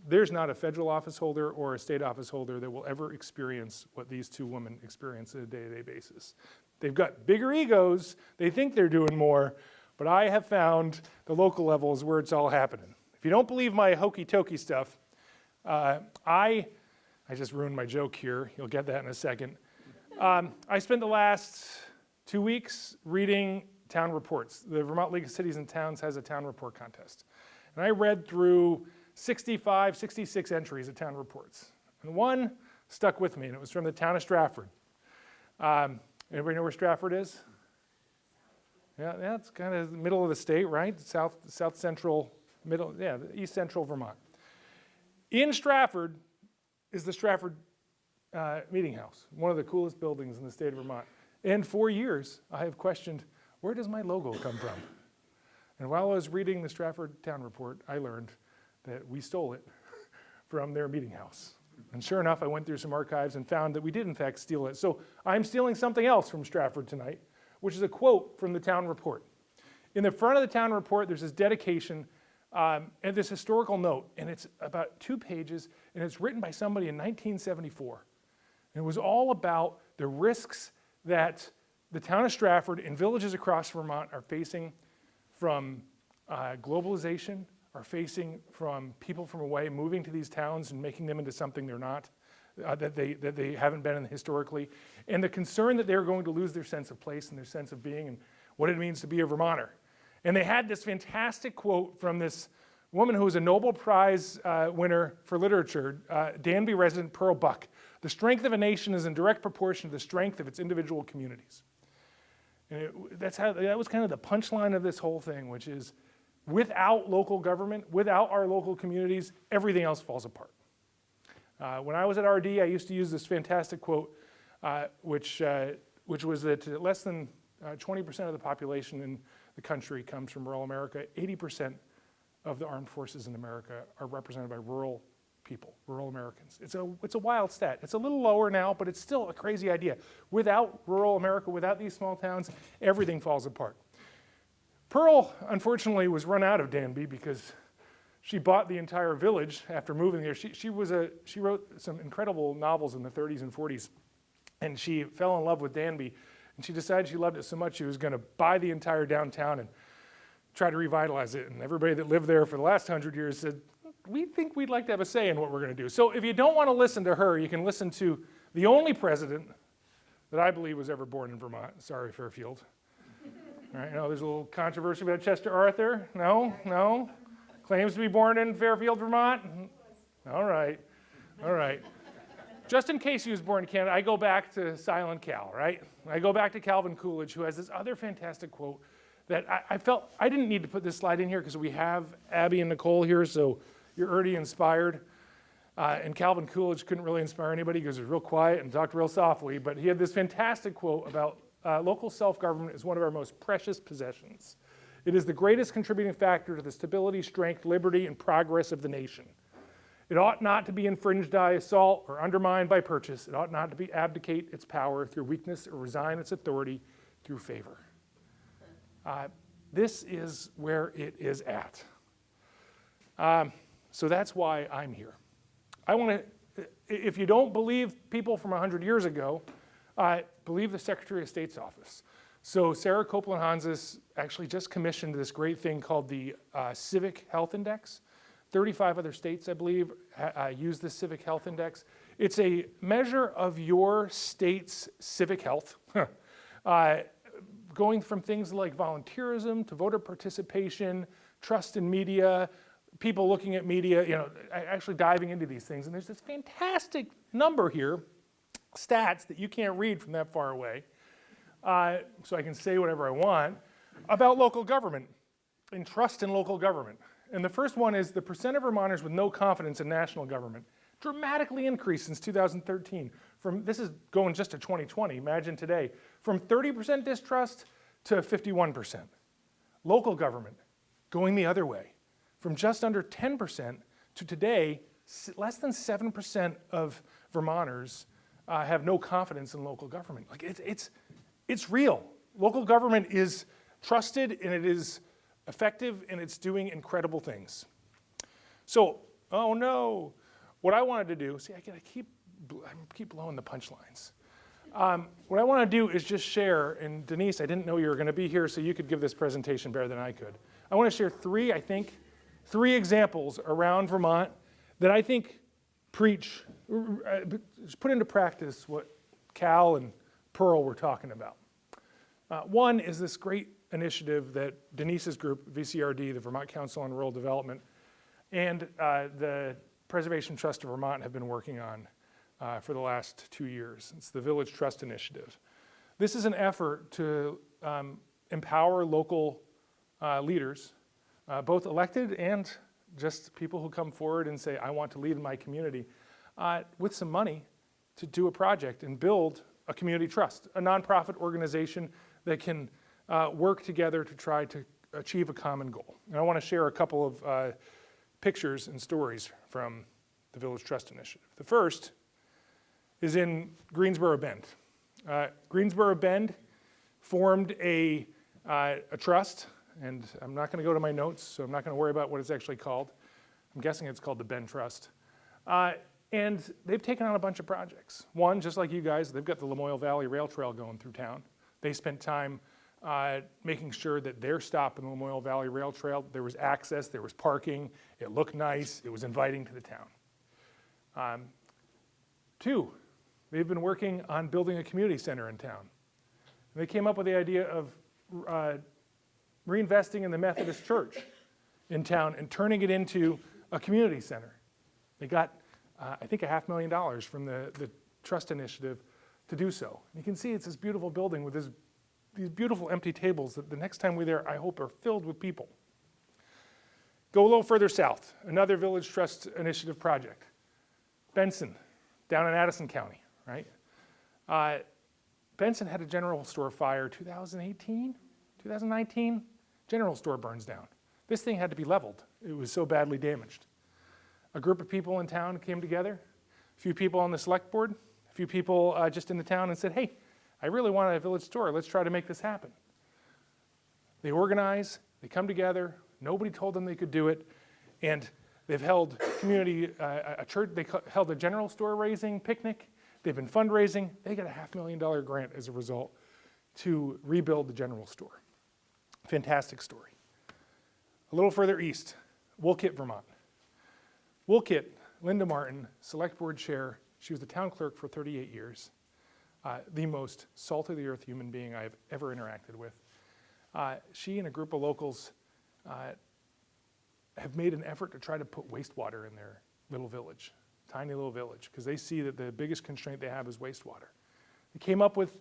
There's not a federal office holder or a state office holder that will ever experience what these 2 women experience on a day-to-day basis. They've got bigger egos, they think they're doing more, but I have found the local level is where it's all happening. If you don't believe my hokey-tokey stuff, I just ruined my joke here, you'll get that in a second. I spent the last 2 weeks reading town reports. The Vermont League of Cities and Towns has a town report contest. And I read through 65, 66 entries of town reports. And one stuck with me, and it was from the town of Stratford. Anybody know where Stratford is? Yeah, it's kind of the middle of the state, right? South central, middle, yeah, east central Vermont. In Stratford is the Stratford Meeting House, one of the coolest buildings in the state of Vermont. And for years, I have questioned, where does my logo come from? And while I was reading the Stratford Town Report, I learned that we stole it from their meeting house. And sure enough, I went through some archives and found that we did in fact steal it. So I'm stealing something else from Stratford tonight, which is a quote from the town report. In the front of the town report, there's this dedication and this historical note, and it's about 2 pages, and it's written by somebody in 1974. And it was all about the risks that the town of Stratford and villages across Vermont are facing from globalization, are facing from people from away moving to these towns and making them into something they're not, that they haven't been in historically, and the concern that they're going to lose their sense of place and their sense of being and what it means to be a Vermonter. And they had this fantastic quote from this woman who was a Nobel Prize winner for literature, Danby resident Pearl Buck. The strength of a nation is in direct proportion to the strength of its individual communities. And that was kind of the punchline of this whole thing, which is without local government, without our local communities, everything else falls apart. When I was at RD, I used to use this fantastic quote, which was that less than 20% of the population in the country comes from rural America. 80% of the armed forces in America are represented by rural people, rural Americans. It's a wild stat. It's a little lower now, but it's still a crazy idea. Without rural America, without these small towns, everything falls apart. Pearl, unfortunately, was run out of Danby because she bought the entire village after moving there. She wrote some incredible novels in the 30s and 40s, and she fell in love with Danby, and she decided she loved it so much she was going to buy the entire downtown and try to revitalize it. And everybody that lived there for the last 100 years said, we think we'd like to have a say in what we're going to do. So if you don't want to listen to her, you can listen to the only president that I believe was ever born in Vermont. Sorry, Fairfield. All right, no, there's a little controversy about Chester Arthur. No, no. Claims to be born in Fairfield, Vermont. All right, all right. Just in case he was born in Canada, I go back to Silent Cal, right? I go back to Calvin Coolidge, who has this other fantastic quote that I felt I didn't need to put this slide in here because we have Abby and Nicole here, so you're already inspired. And Calvin Coolidge couldn't really inspire anybody because he was real quiet and talked real softly, but he had this fantastic quote about local self-government is one of our most precious possessions. It is the greatest contributing factor to the stability, strength, liberty, and progress of the nation. It ought not to be infringed by assault or undermined by purchase. It ought not to be abdicate its power through weakness or resign its authority through favor. This is where it is at. So that's why I'm here. I want to, if you don't believe people from 100 years ago, believe the Secretary of State's office. So Sarah Copeland-Hanzis actually just commissioned this great thing called the Civic Health Index. 35 other states, I believe, use the Civic Health Index. It's a measure of your state's civic health, going from things like volunteerism to voter participation, trust in media, people looking at media, actually diving into these things. And there's this fantastic number here, stats that you can't read from that far away, so I can say whatever I want, about local government and trust in local government. And the first one is the percent of Vermonters with no confidence in national government dramatically increased since 2013. This is going just to 2020, imagine today, from 30% distrust to 51%. Local government going the other way, from just under 10% to today, less than 7% of Vermonters have no confidence in local government. Like it's real. Local government is trusted and it is effective and it's doing incredible things. So, oh no, what I wanted to do, see, I keep blowing the punchlines. What I want to do is just share, and Denise, I didn't know you were going to be here, so you could give this presentation better than I could. I want to share three examples around Vermont that I think preach, put into practice what Cal and Pearl were talking about. One is this great initiative that Denise's group, VCRD, the Vermont Council on Rural Development, and the Preservation Trust of Vermont have been working on for the last 2 years. It's the Village Trust Initiative. This is an effort to empower local leaders, both elected and just people who come forward and say, I want to lead in my community, with some money to do a project and build a community trust, a nonprofit organization that can work together to try to achieve a common goal. And I want to share a couple of pictures and stories from the Village Trust Initiative. The first is in Greensboro Bend. Greensboro Bend formed a trust, and I'm not going to go to my notes, so I'm not going to worry about what it's actually called. I'm guessing it's called the Bend Trust. And they've taken on a bunch of projects. One, just like you guys, they've got the Lamoille Valley Rail Trail going through town. They spent time making sure that their stop in the Lamoille Valley Rail Trail, there was access, there was parking, it looked nice, it was inviting to the town. Two, they've been working on building a community center in town. And they came up with the idea of reinvesting in the Methodist Church in town and turning it into a community center. They got, I think, $500,000 from the Trust Initiative to do so. And you can see it's this beautiful building with these beautiful empty tables that the next time we're there, I hope, are filled with people. Go a little further south, another Village Trust Initiative project. Benson, down in Addison County, right? Benson had a general store fire 2018, 2019. General store burns down. This thing had to be leveled. It was so badly damaged. A group of people in town came together, a few people on the select board, a few people just in the town and said, hey, I really want a village store. Let's try to make this happen. They organize, they come together, nobody told them they could do it, and they've held they held a general store raising picnic. They've been fundraising. They got a $500,000 grant as a result to rebuild the general store. Fantastic story. A little further east, Wolcott, Vermont. Wolcott, Linda Martin, select board chair. She was the town clerk for 38 years. The most salt of the earth human being I've ever interacted with. She and a group of locals have made an effort to try to put wastewater in their little village, tiny little village, because they see that the biggest constraint they have is wastewater. They came up with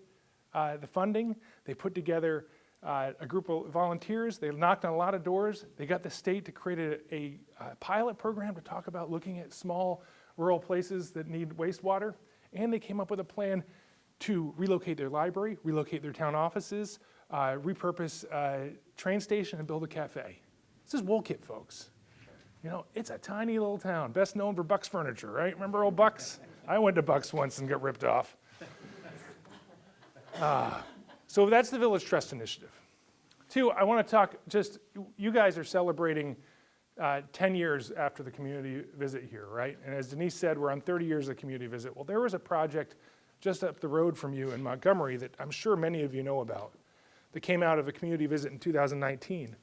the funding. They put together a group of volunteers. They knocked on a lot of doors. They got the state to create a pilot program to talk about looking at small rural places that need wastewater. And they came up with a plan to relocate their library, relocate their town offices, repurpose a train station, and build a cafe. This is Woolkit, folks. You know, it's a tiny little town, best known for Buck's Furniture, right? Remember old Buck's? I went to Buck's once and got ripped off. So that's the Village Trust Initiative. 2, I want to talk just, you guys are celebrating 10 years after the community visit here, right? And as Denise said, we're on 30 years of community visit. Well, there was a project just up the road from you in Montgomery that I'm sure many of you know about that came out of a community visit in 2019.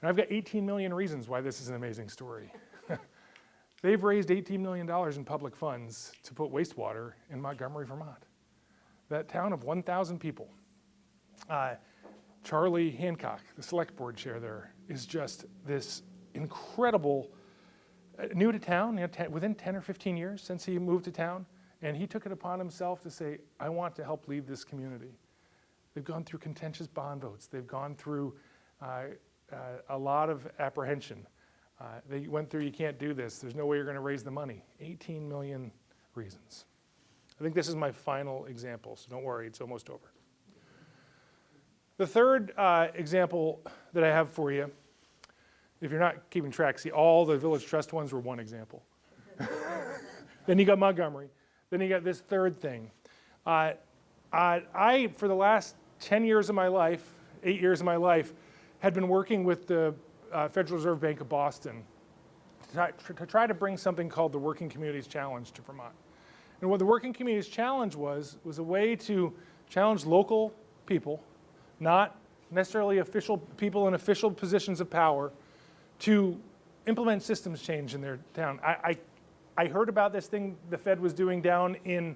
And I've got 18 million reasons why this is an amazing story. They've raised $18 million in public funds to put wastewater in Montgomery, Vermont. That town of 1,000 people. Charlie Hancock, the select board chair there, is just this incredible, new to town, within 10 or 15 years since he moved to town, and he took it upon himself to say, I want to help lead this community. They've gone through contentious bond votes. They've gone through a lot of apprehension. They went through, you can't do this. There's no way you're going to raise the money. 18 million reasons. I think this is my final example, so don't worry, it's almost over. The third example that I have for you, if you're not keeping track, see, all the Village Trust ones were one example. Then you got Montgomery. Then you got this third thing. I, for the last 10 years of my life, 8 years of my life, had been working with the Federal Reserve Bank of Boston to try to bring something called the Working Communities Challenge to Vermont. And what the Working Communities Challenge was a way to challenge local people, not necessarily official people in official positions of power, to implement systems change in their town. I heard about this thing the Fed was doing down in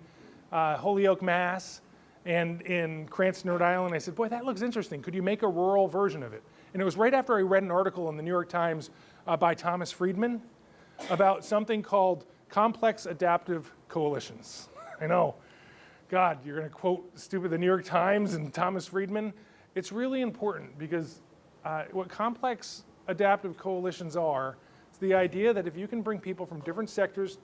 Holyoke, Mass, and in Cranston, Rhode Island. I said, boy, that looks interesting. Could you make a rural version of it? And it was right after I read an article in the New York Times by Thomas Friedman about something called complex adaptive coalitions. I know, God, you're going to quote the New York Times and Thomas Friedman. It's really important because what complex adaptive coalitions are, is the idea that if you can bring people from different sectors,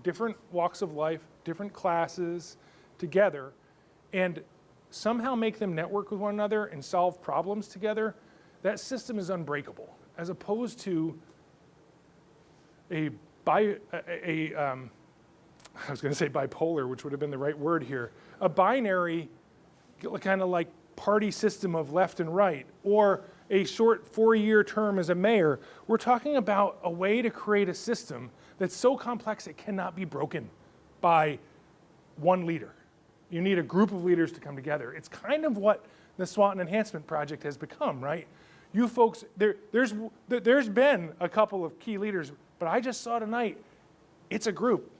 different walks of life, different classes together, and somehow make them network with one another and solve problems together, that system is unbreakable, as opposed to I was going to say bipolar, which would have been the right word here, a binary kind of like party system of left and right, or a short 4-year term as a mayor. We're talking about a way to create a system that's so complex it cannot be broken by one leader. You need a group of leaders to come together. It's kind of what the Swanton Enhancement Project has become, right? You folks, there's been a couple of key leaders, but I just saw tonight, it's a group.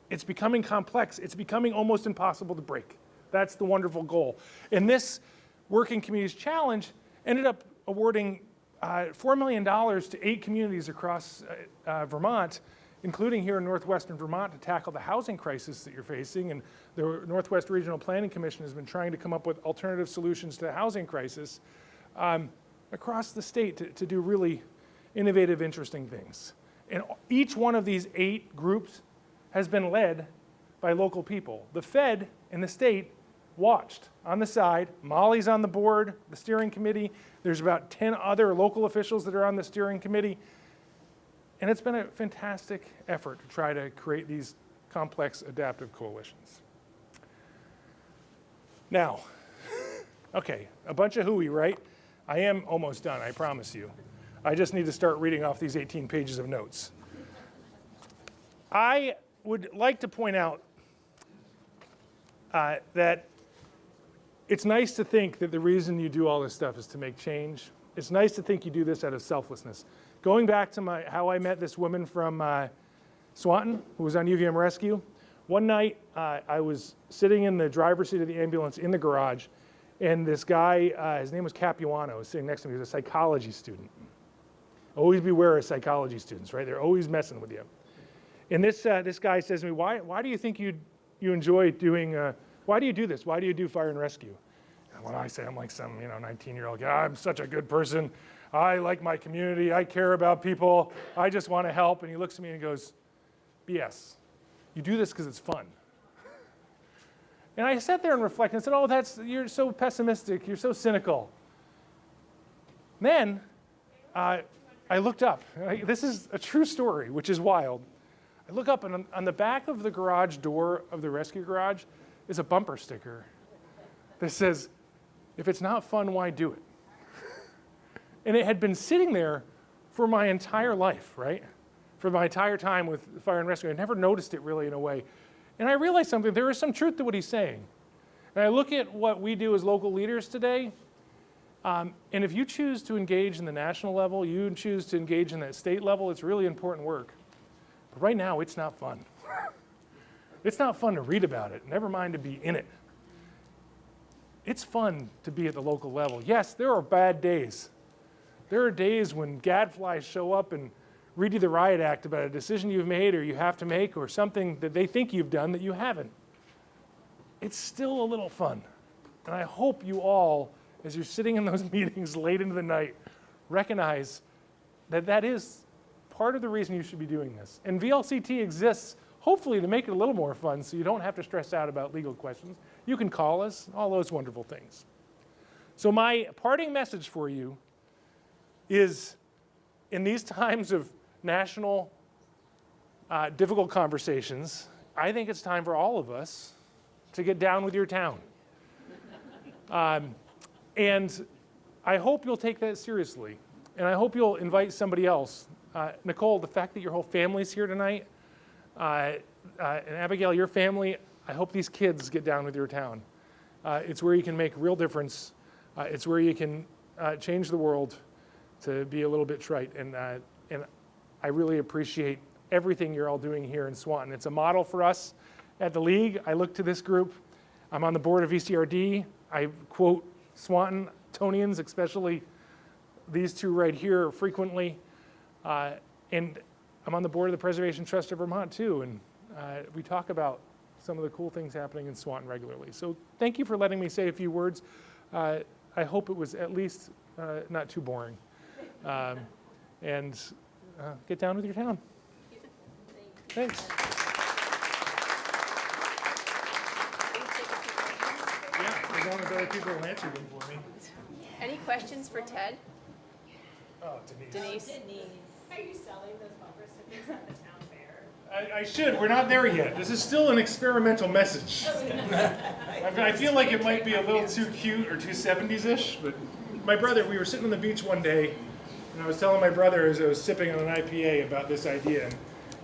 It's becoming complex. It's becoming almost impossible to break. That's the wonderful goal. And this Working Communities Challenge ended up awarding $4 million to 8 communities across Vermont, including here in northwestern Vermont, to tackle the housing crisis that you're facing. And the Northwest Regional Planning Commission has been trying to come up with alternative solutions to the housing crisis across the state to do really innovative, interesting things. And each one of these 8 groups has been led by local people. The Fed and the state watched on the side. Molly's on the board, the steering committee. There's about 10 other local officials that are on the steering committee. And it's been a fantastic effort to try to create these complex adaptive coalitions. Now, okay, a bunch of hooey, right? I am almost done, I promise you. I just need to start reading off these 18 pages of notes. I would like to point out that it's nice to think that the reason you do all this stuff is to make change. It's nice to think you do this out of selflessness. Going back to how I met this woman from Swanton, who was on UVM Rescue, one night I was sitting in the driver's seat of the ambulance in the garage, And this guy, his name was Capuano, was sitting next to me. He was a psychology student. Always beware of psychology students, right? They're always messing with you. And this guy says to me, why do you think you enjoy doing, why do you do this? Why do you do fire and rescue? And when I say I'm like some 19-year-old guy, I'm such a good person. I like my community. I care about people. I just want to help. And he looks at me and he goes, BS. You do this because it's fun. And I sat there and reflected and said, oh, you're so pessimistic. You're so cynical. Then I looked up. This is a true story, which is wild. I look up, and on the back of the garage door of the rescue garage is a bumper sticker that says, if it's not fun, why do it? And it had been sitting there for my entire life, right? For my entire time with fire and rescue. I never noticed it really in a way. And I realized something. There is some truth to what he's saying. And I look at what we do as local leaders today, and if you choose to engage in the national level, you choose to engage in that state level, it's really important work. But right now, it's not fun. It's not fun to read about it, never mind to be in it. It's fun to be at the local level. Yes, there are bad days. There are days when gadflies show up and read you the riot act about a decision you've made or you have to make or something that they think you've done that you haven't. It's still a little fun. And I hope you all, as you're sitting in those meetings late into the night, recognize that that is part of the reason you should be doing this. And VLCT exists hopefully to make it a little more fun so you don't have to stress out about legal questions. You can call us, all those wonderful things. So my parting message for you is, in these times of national difficult conversations, I think it's time for all of us to get down with your town. And I hope you'll take that seriously. And I hope you'll invite somebody else. Nicole, the fact that your whole family's here tonight, and Abigail, your family, I hope these kids get down with your town. It's where you can make a real difference. It's where you can change the world, to be a little bit trite. And I really appreciate everything you're all doing here in Swanton. It's a model for us at the League. I look to this group. I'm on the board of ECRD. I quote Swantonians, especially these two right here, frequently. And I'm on the board of the Preservation Trust of Vermont, too. And we talk about some of the cool things happening in Swanton regularly. So thank you for letting me say a few words. I hope it was at least not too boring. And get down with your town. Thanks. Yeah, as long as other people will answer them for me. Any questions for Ted? Oh, Denise. Are you selling those bumper stickers at the town fair? I should. We're not there yet. This is still an experimental message. I feel like it might be a little too cute or too 70s-ish, but my brother, we were sitting on the beach one day, and I was telling my brother as I was sipping on an IPA about this idea, and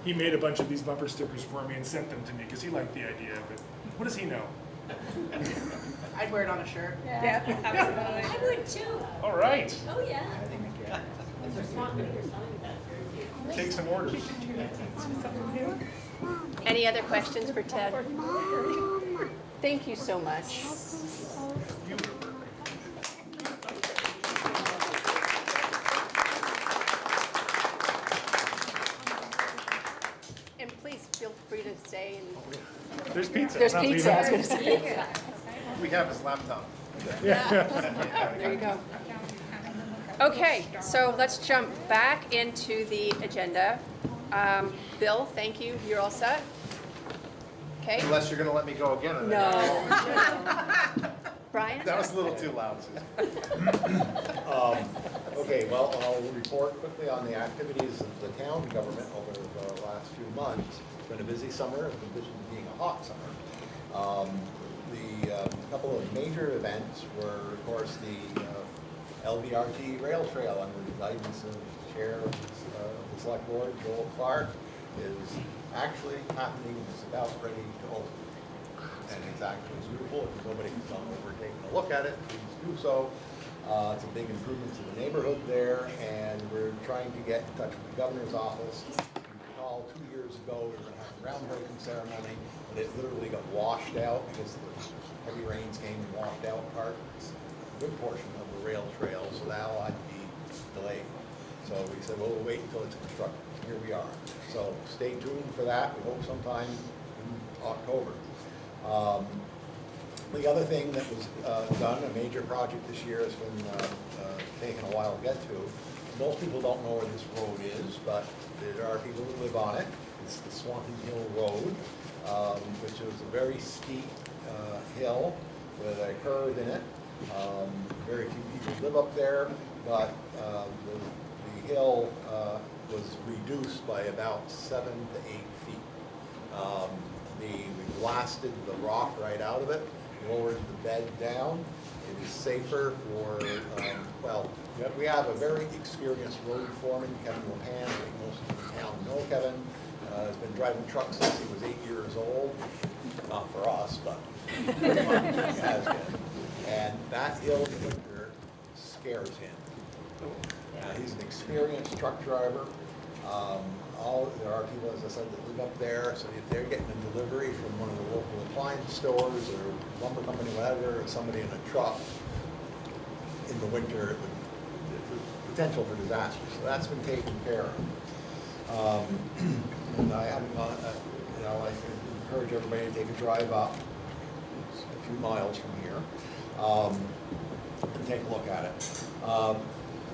he made a bunch of these bumper stickers for me and sent them to me because he liked the idea, but what does he know? I'd wear it on a shirt. Yeah, absolutely. I would too. All right. Oh, yeah. Take some orders. Any other questions for Ted? Thank you so much. And please feel free to stay. And there's pizza. There's pizza, I was going to say. We have his laptop. There you go. Okay, so let's jump back into the agenda. Bill, thank you. You're all set? Okay. Unless you're going to let me go again. No. Brian? That was a little too loud. Okay, well, I'll report quickly on the activities of the town government over the last few months. It's been a busy summer, in addition to being a hot summer. The couple of major events were, of course, the LVRT rail trail under the guidance of the chair of the select board, Joel Clark, is actually happening and is about ready to open. And it's actually beautiful. If nobody has gone over taking a look at it, please do so. It's a big improvement to the neighborhood there, and we're trying to get in touch with the governor's office to call all 2 years ago, we were gonna have a groundbreaking ceremony, but it literally got washed out because the heavy rains came and washed out parts, a good portion of the rail trail, so that all had to be delayed. So we said, well, we'll wait until it's constructed. Here we are. So stay tuned for that. We hope sometime in October. The other thing that was done, a major project this year, has been taken a while to get to. Most people don't know where this road is, but there are people who live on it. It's the Swanton Hill Road, which is a very steep hill with a curve in it. Very few people live up there, but the hill was reduced by about 7 to 8 feet. We blasted the rock right out of it, lowered the bed down. It is safer for, well, we have a very experienced road foreman, Kevin Lepan. I think most of the town know Kevin. Has been driving trucks since he was 8 years old. Not for us, but pretty much he has been. And that hill in the winter scares him. He's an experienced truck driver. There are people, as I said, that live up there, so if they're getting a delivery from one of the local appliance stores or lumber company, whatever, or somebody in a truck in the winter, the potential for disaster. So that's been taken care of. And I haven't gone, I encourage everybody to take a drive up. It's a few miles from here, and take a look at it.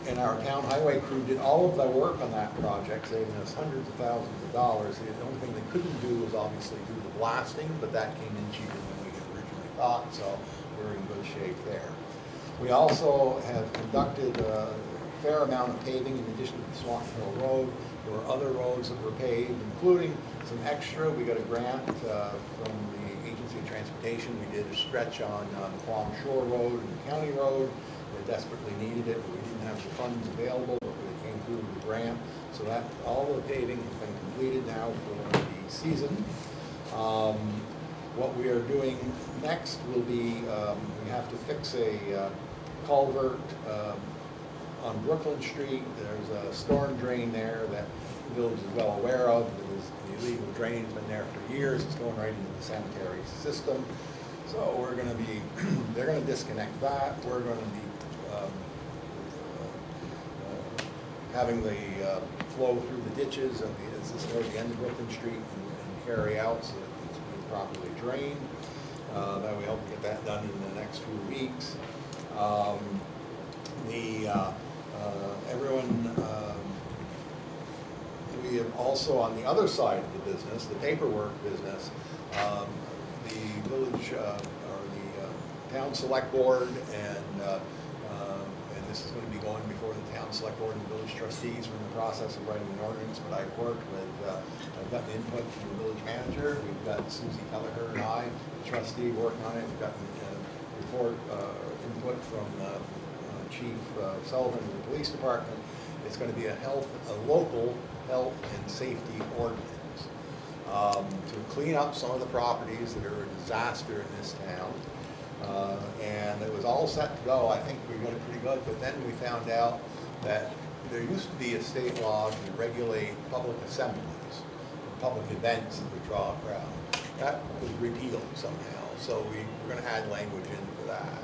And our town highway crew did all of the work on that project, saving us hundreds of thousands of dollars. The only thing they couldn't do was obviously do the blasting, but that came in cheaper than we had originally thought, so we're in good shape there. We also have conducted a fair amount of paving in addition to the Swanton Hill Road. There were other roads that were paved, including some extra. We got a grant from the Agency of Transportation. We did a stretch on Palm Shore Road and County Road. They desperately needed it, but we didn't have the funds available, but they came through with the grant. So that all the paving has been completed now for the season. What we are doing next will be, we have to fix a culvert on Brooklyn Street. There's a storm drain there that the village is well aware of. It is an illegal drain, it's been there for years. It's going right into the sanitary system. So we're going to be, they're going to disconnect that. We're going to be having the flow through the ditches of the end of Brooklyn Street and carry out so that it's being properly drained. That we hope to get that done in the next few weeks. We have also on the other side of the business, the paperwork business, the village or the town select board and this is going to be going before the town select board and the village trustees. We're in the process of writing an ordinance, but I've worked with, I've gotten input from the village manager. We've got Susie Kelleher and I, the trustee, working on it. We've gotten input from Chief Sullivan of the police department. It's going to be a local health and safety ordinance to clean up some of the properties that are a disaster in this town. And it was all set to go. I think we got it pretty good, but then we found out that there used to be a state law to regulate public assemblies, public events that would draw a crowd. That was repealed somehow, so we're going to add language in for that,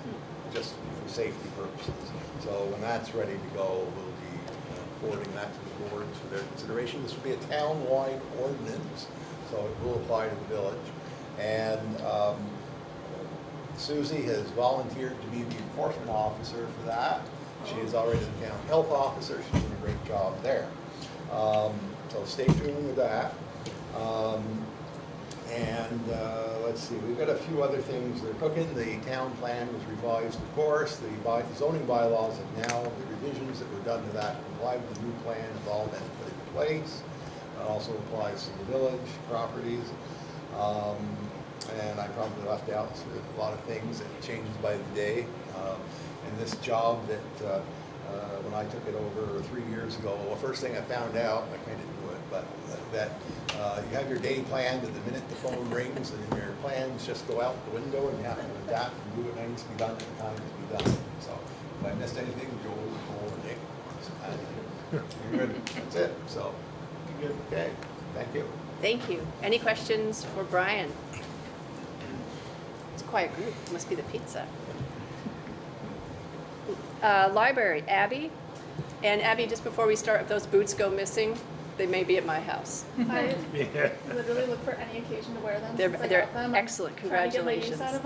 just for safety purposes. So when that's ready to go, we'll be forwarding that to the boards for their consideration. This will be a town-wide ordinance, so it will apply to the village. And Susie has volunteered to be the enforcement officer for that. She is already the town health officer. She's doing a great job there. So stay tuned with that. Let's see, we've got a few other things that are cooking. The town plan was revised, of course. The zoning bylaws have now, the revisions that were done to that comply with the new plan have all been put in place. It also applies to the village properties. And I probably left out a lot of things that changes by the day. And this job that when I took it over 3 years ago, well, first thing I found out, I kind of knew it, but that you have your day planned, and the minute the phone rings and your plans just go out the window, and you have to adapt and do what needs to be done at the time to be done. So if I missed anything, Joel or Nick, you're good. That's it. So you're good. Okay. Thank you. Thank you. Any questions for Brian? It's a quiet group. Must be the pizza. Library, Abby. And Abby, just before we start, if those boots go missing, they may be at my house. I literally look for any occasion to wear them. They're since I they're got them. I'm excellent. trying to get my use Congratulations. out of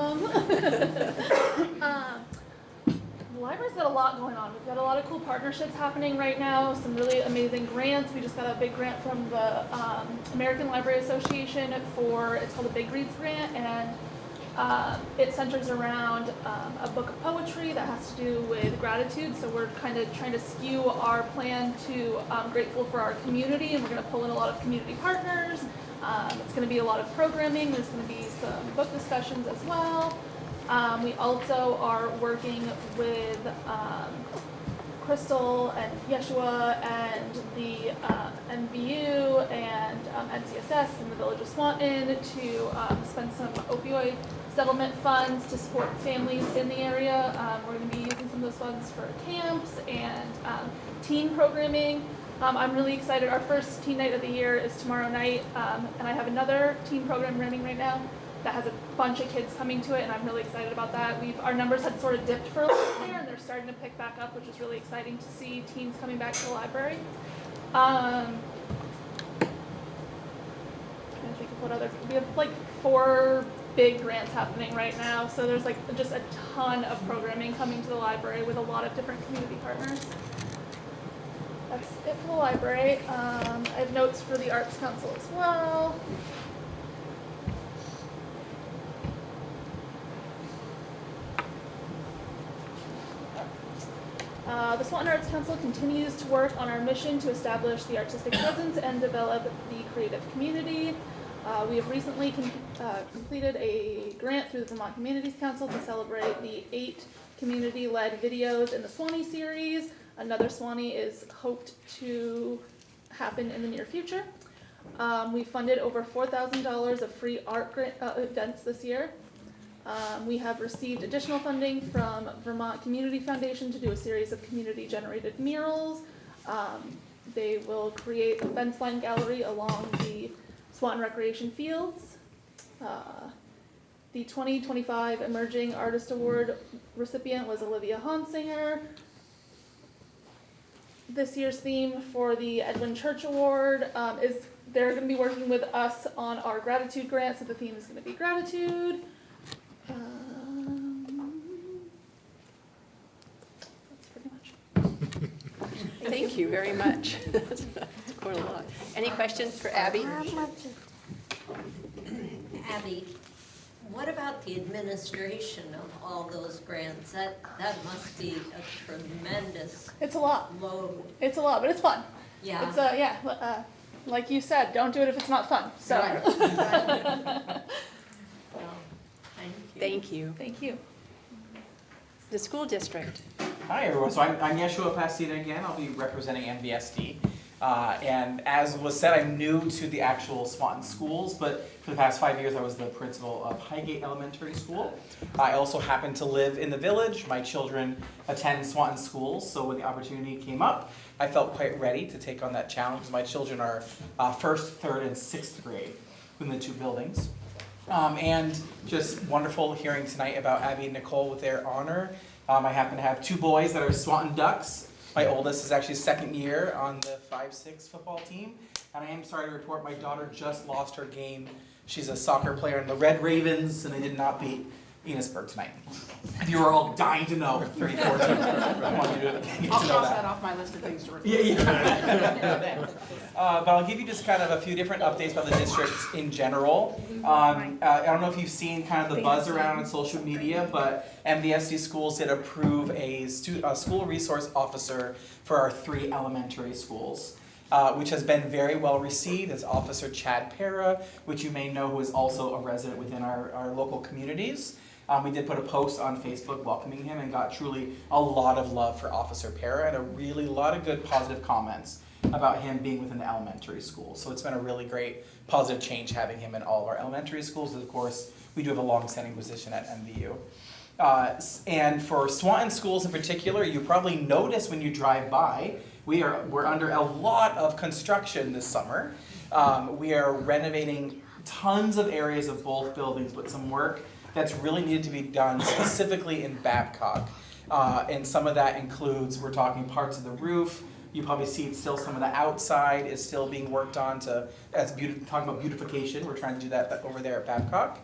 them. The library's got a lot going on. We've got a lot of cool partnerships happening right now, some really amazing grants. We just got a big grant from the American Library Association it's called the Big Reads Grant, and it centers around a book of poetry that has to do with gratitude. So we're kind of trying to skew our plan to grateful for our community, and we're going to pull in a lot of community partners. It's going to be a lot of programming. There's going to be some book discussions as well. We also are working with Crystal and Yeshua and the NVU and NCSS in the village of Swanton to spend some opioid settlement funds to support families in the area. We're going to be using some of those funds for camps and teen programming. I'm really excited. Our first teen night of the year is tomorrow night, and I have another teen program running right now that has a bunch of kids coming to it, and I'm really excited about that. Our numbers had sort of dipped for a little bit there, and they're starting to pick back up, which is really exciting to see teens coming back to the library. Trying to think of what other, we have like 4 big grants happening right now, so there's like just a ton of programming coming to the library with a lot of different community partners. That's it for the library. I have notes for the Arts Council as well. The Swanton Arts Council continues to work on our mission to establish the artistic presence and develop the creative community. We have recently completed a grant through the Vermont Humanities Council to celebrate the 8 community-led videos in the Swanee series. Another Swanee is hoped to happen in the near future. We funded over $4,000 of free art events this year. We have received additional funding from Vermont Community Foundation to do a series of community-generated murals. They will create a fence line gallery along the Swanton Recreation Fields. The 2025 Emerging Artist Award recipient was Olivia Honsinger. This year's theme for the Edwin Church Award is they're going to be working with us on our gratitude grant, so the theme is going to be gratitude. That's pretty much. Thank you very much. That's quite a lot. Any questions for Abby? Abby, what about the administration of all those grants? That must be a tremendous It's a lot. load. It's a lot, but it's fun. Yeah. It's like you said, don't do it if it's not fun. So. Right. Well, Thank you. Thank you. The school district. Hi everyone, so I'm Yeshua Pastina again. I'll be representing MVSD. And as was said, I'm new to the actual Swanton schools, but for the past 5 years I was the principal of Highgate Elementary School. I also happen to live in the village. My children attend Swanton schools, so when the opportunity came up, I felt quite ready to take on that challenge. My children are 1st, 3rd, and 6th grade within the 2 buildings. And just wonderful hearing tonight about Abby and Nicole with their honor. I happen to have 2 boys that are Swanton Ducks. My oldest is actually 2nd year on the 5-6 football team. And I am sorry to report my daughter just lost her game. She's a soccer player in the Red Ravens, and they did not beat Enosburg tonight. If you were all dying to know, 34 teams. I want you to get to know I'll cross that off my list of things to report. Yeah. But I'll give you just kind of a few different updates about the district in general. I don't know if you've seen kind of the buzz around on social media, but MVSD Schools did approve a school resource officer for our 3 elementary schools, which has been very well received. It's Officer Chad Para, which you may know, who is also a resident within our local communities. We did put a post on Facebook welcoming him and got truly a lot of love for Officer Para and a lot of good positive comments about him being within the elementary school. So it's been a really great positive change having him in all of our elementary schools. And of course, we do have a long-standing position at MVU. And for Swanton schools in particular, you probably notice when you drive by, we're under a lot of construction this summer. We are renovating tons of areas of both buildings, but some work that's really needed to be done specifically in Babcock. And some of that includes, we're talking parts of the roof. You probably see it's still some of the outside is still being worked on talking about beautification. We're trying to do that over there at Babcock.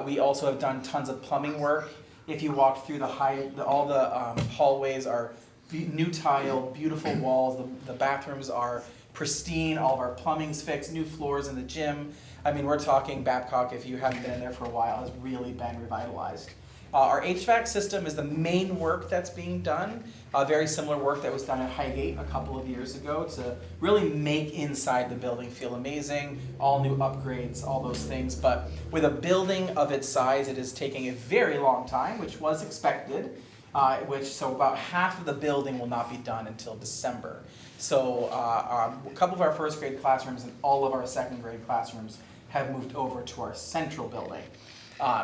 We also have done tons of plumbing work. If you walk through all the hallways are new tile, beautiful walls. The bathrooms are pristine. All of our plumbing's fixed. New floors in the gym. I mean, we're talking Babcock, if you haven't been in there for a while, has really been revitalized. Our HVAC system is the main work that's being done. Very similar work that was done at Highgate a couple of years ago to really make inside the building feel amazing, all new upgrades, all those things. But with a building of its size, it is taking a very long time, which was expected. So about half of the building will not be done until December. So a couple of our first grade classrooms and all of our second grade classrooms have moved over to our central building.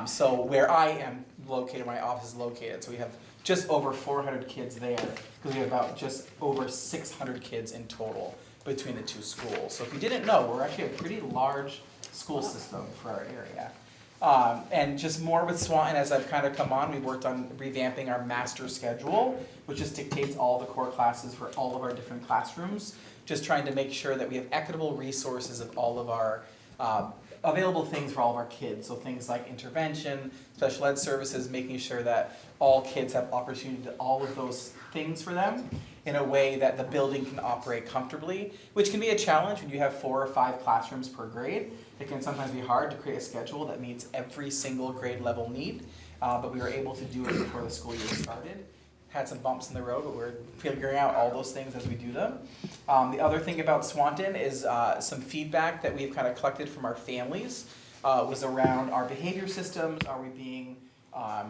So where I am located, my office is located, so we have just over 400 kids there, because we have about just over 600 kids in total between the two schools. So if you didn't know, we're actually a pretty large school system for our area. And just more with Swanton, as I've kind of come on, we've worked on revamping our master schedule, which just dictates all the core classes for all of our different classrooms. Just trying to make sure that we have equitable resources of all of our available things for all of our kids. So things like intervention, special ed services, making sure that all kids have opportunity to all of those things for them in a way that the building can operate comfortably, which can be a challenge when you have 4 or 5 classrooms per grade. It can sometimes be hard to create a schedule that meets every single grade level need, but we were able to do it before the school year started. Had some bumps in the road, but we're figuring out all those things as we do them. The other thing about Swanton is some feedback that we've kind of collected from our families was around our behavior systems. Are we being, of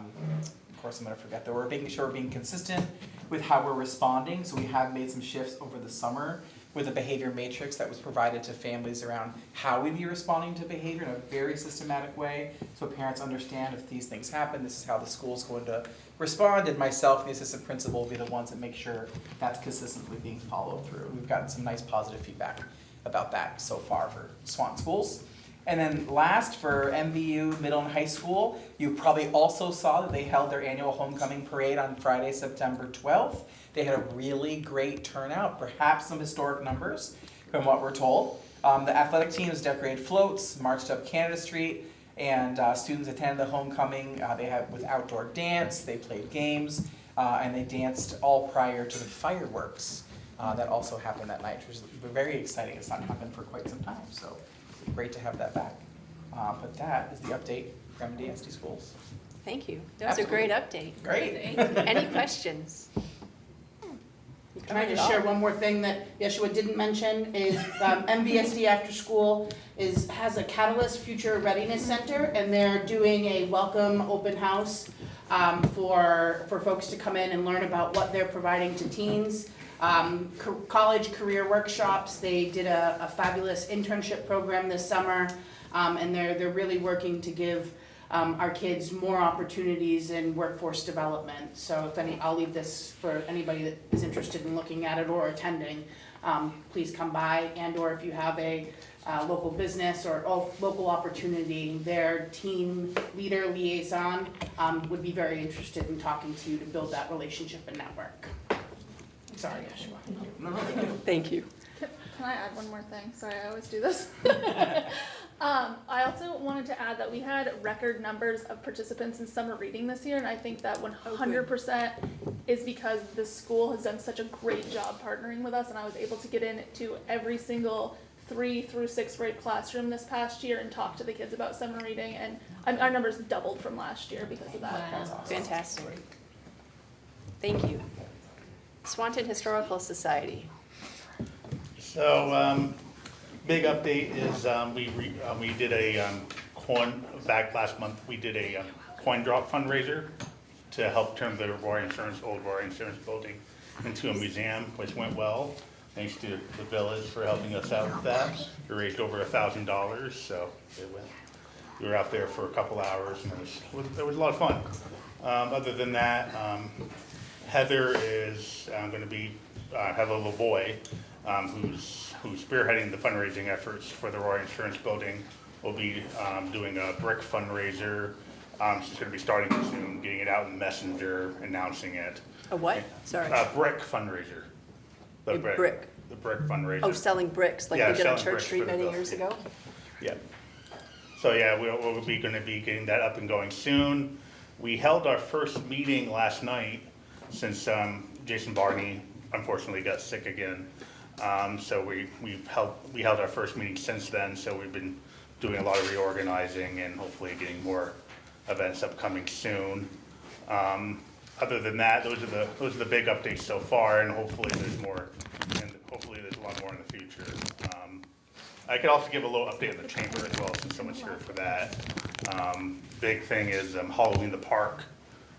course I'm going to forget that we're making sure we're being consistent with how we're responding. So we have made some shifts over the summer with a behavior matrix that was provided to families around how we be responding to behavior in a very systematic way, so parents understand if these things happen, this is how the school's going to respond, and myself and the assistant principal will be the ones that make sure that's consistently being followed through. We've gotten some nice positive feedback about that so far for Swanton schools. And then last, for MVU Middle and High School, you probably also saw that they held their annual homecoming parade on Friday, September 12th. They had a really great turnout, perhaps some historic numbers from what we're told. The athletic teams decorated floats, marched up Canada Street, and students attended the homecoming. They had with outdoor dance, they played games, and they danced all prior to the fireworks that also happened that night, which was very exciting. It's not happened for quite some time, so great to have that back. But that is the update from DSD schools. Thank you. That was a great update. Great. Any questions? Can I just share one more thing that Yeshua didn't mention is MVSD After School has a Catalyst Future Readiness Center, and they're doing a welcome open house for folks to come in and learn about what they're providing to teens. College career workshops. They did a fabulous internship program this summer, and they're really working to give our kids more opportunities in workforce development. So I'll leave this for anybody that is interested in looking at it or attending. Please come by, and or if you have a local business or local opportunity, their team leader liaison would be very interested in talking to you to build that relationship and network. Sorry, Yeshua. Thank you. Can I add one more thing? Sorry, I always do this. I also wanted to add that we had record numbers of participants in summer reading this year, and I think that 100% is because the school has done such a great job partnering with us, and I was able to get into every single 3 through 6th grade classroom this past year and talk to the kids about summer reading, and our numbers doubled from last year because of that. Wow. That's awesome. Fantastic. Thank you. Swanton Historical Society. So, big update is we did a back last month, we did a coin drop fundraiser to help turn the old Roy Insurance building into a museum, which went well. Thanks to the village for helping us out with that. We raised over $1,000, so we were out there for a couple hours, and it was a lot of fun. Other than that, Heather is going to be have a little boy who's spearheading the fundraising efforts for the Roy Insurance Building, will be doing a brick fundraiser. She's going to be starting it soon, getting it out in Messenger, announcing it. A what? Sorry. A brick fundraiser. The brick? The brick fundraiser. Oh, selling bricks like Yeah, they did on selling Church bricks Street for the many building. years ago? Yeah. So yeah, we'll be going to be getting that up and going soon. We held our first meeting last night since Jason Barney unfortunately got sick again. So we held our first meeting since then. So we've been doing a lot of reorganizing and hopefully getting more events upcoming soon. Other than that, those are the big updates so far, and hopefully there's more, and hopefully there's a lot more in the future. I could also give a little update on the chamber as well, since someone's here for that. Big thing is Halloween in the Park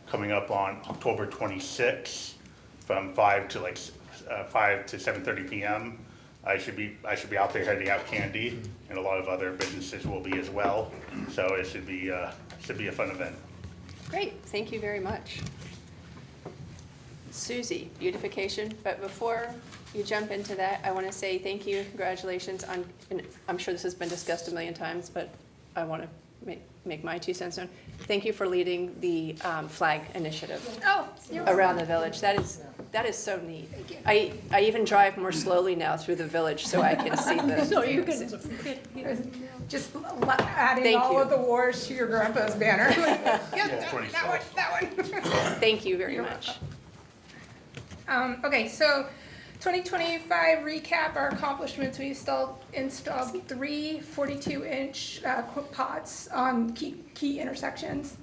coming up on October 26th from 5 to 7:30 p.m. I should be out there handing out candy, and a lot of other businesses will be as well. So it should be a fun event. Great, thank you very much. Susie, beautification, but before you jump into that, I want to say thank you, congratulations on, and I'm sure this has been discussed a million times, but I want to make my 2 cents known. Thank you for leading the flag initiative Oh, you're welcome. around the village. That is so neat. I even drive more slowly now through the village so I can see the. So you can just adding Thank all you. of the wars to your grandpa's banner. Yeah, that one. Thank you very much. Okay, so 2025 recap our accomplishments. We installed 3 42-inch pots on key intersections.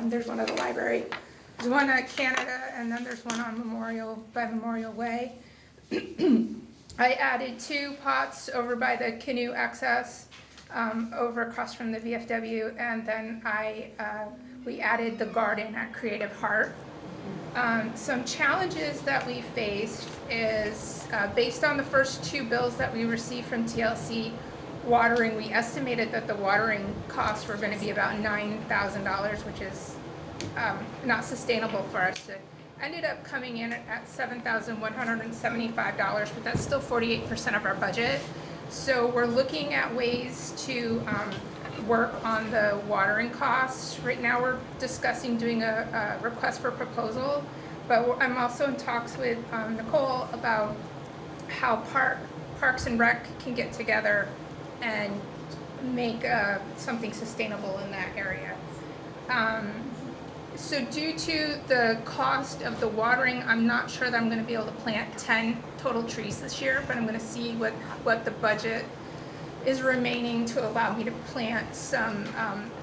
There's one at the library. There's one at Canada, and then there's one on Memorial Way. I added 2 pots over by the canoe access, over across from the VFW, and then we added the garden at Creative Heart. Some challenges that we faced is, based on the first 2 bills that we received from TLC watering, we estimated that the watering costs were going to be about $9,000, which is not sustainable for us. It ended up coming in at $7,175, but that's still 48% of our budget. So we're looking at ways to work on the watering costs. Right now we're discussing doing a request for proposal, but I'm also in talks with Nicole about how Parks and Rec can get together and make something sustainable in that area. So due to the cost of the watering, I'm not sure that I'm going to be able to plant 10 total trees this year, but I'm going to see what the budget is remaining to allow me to plant some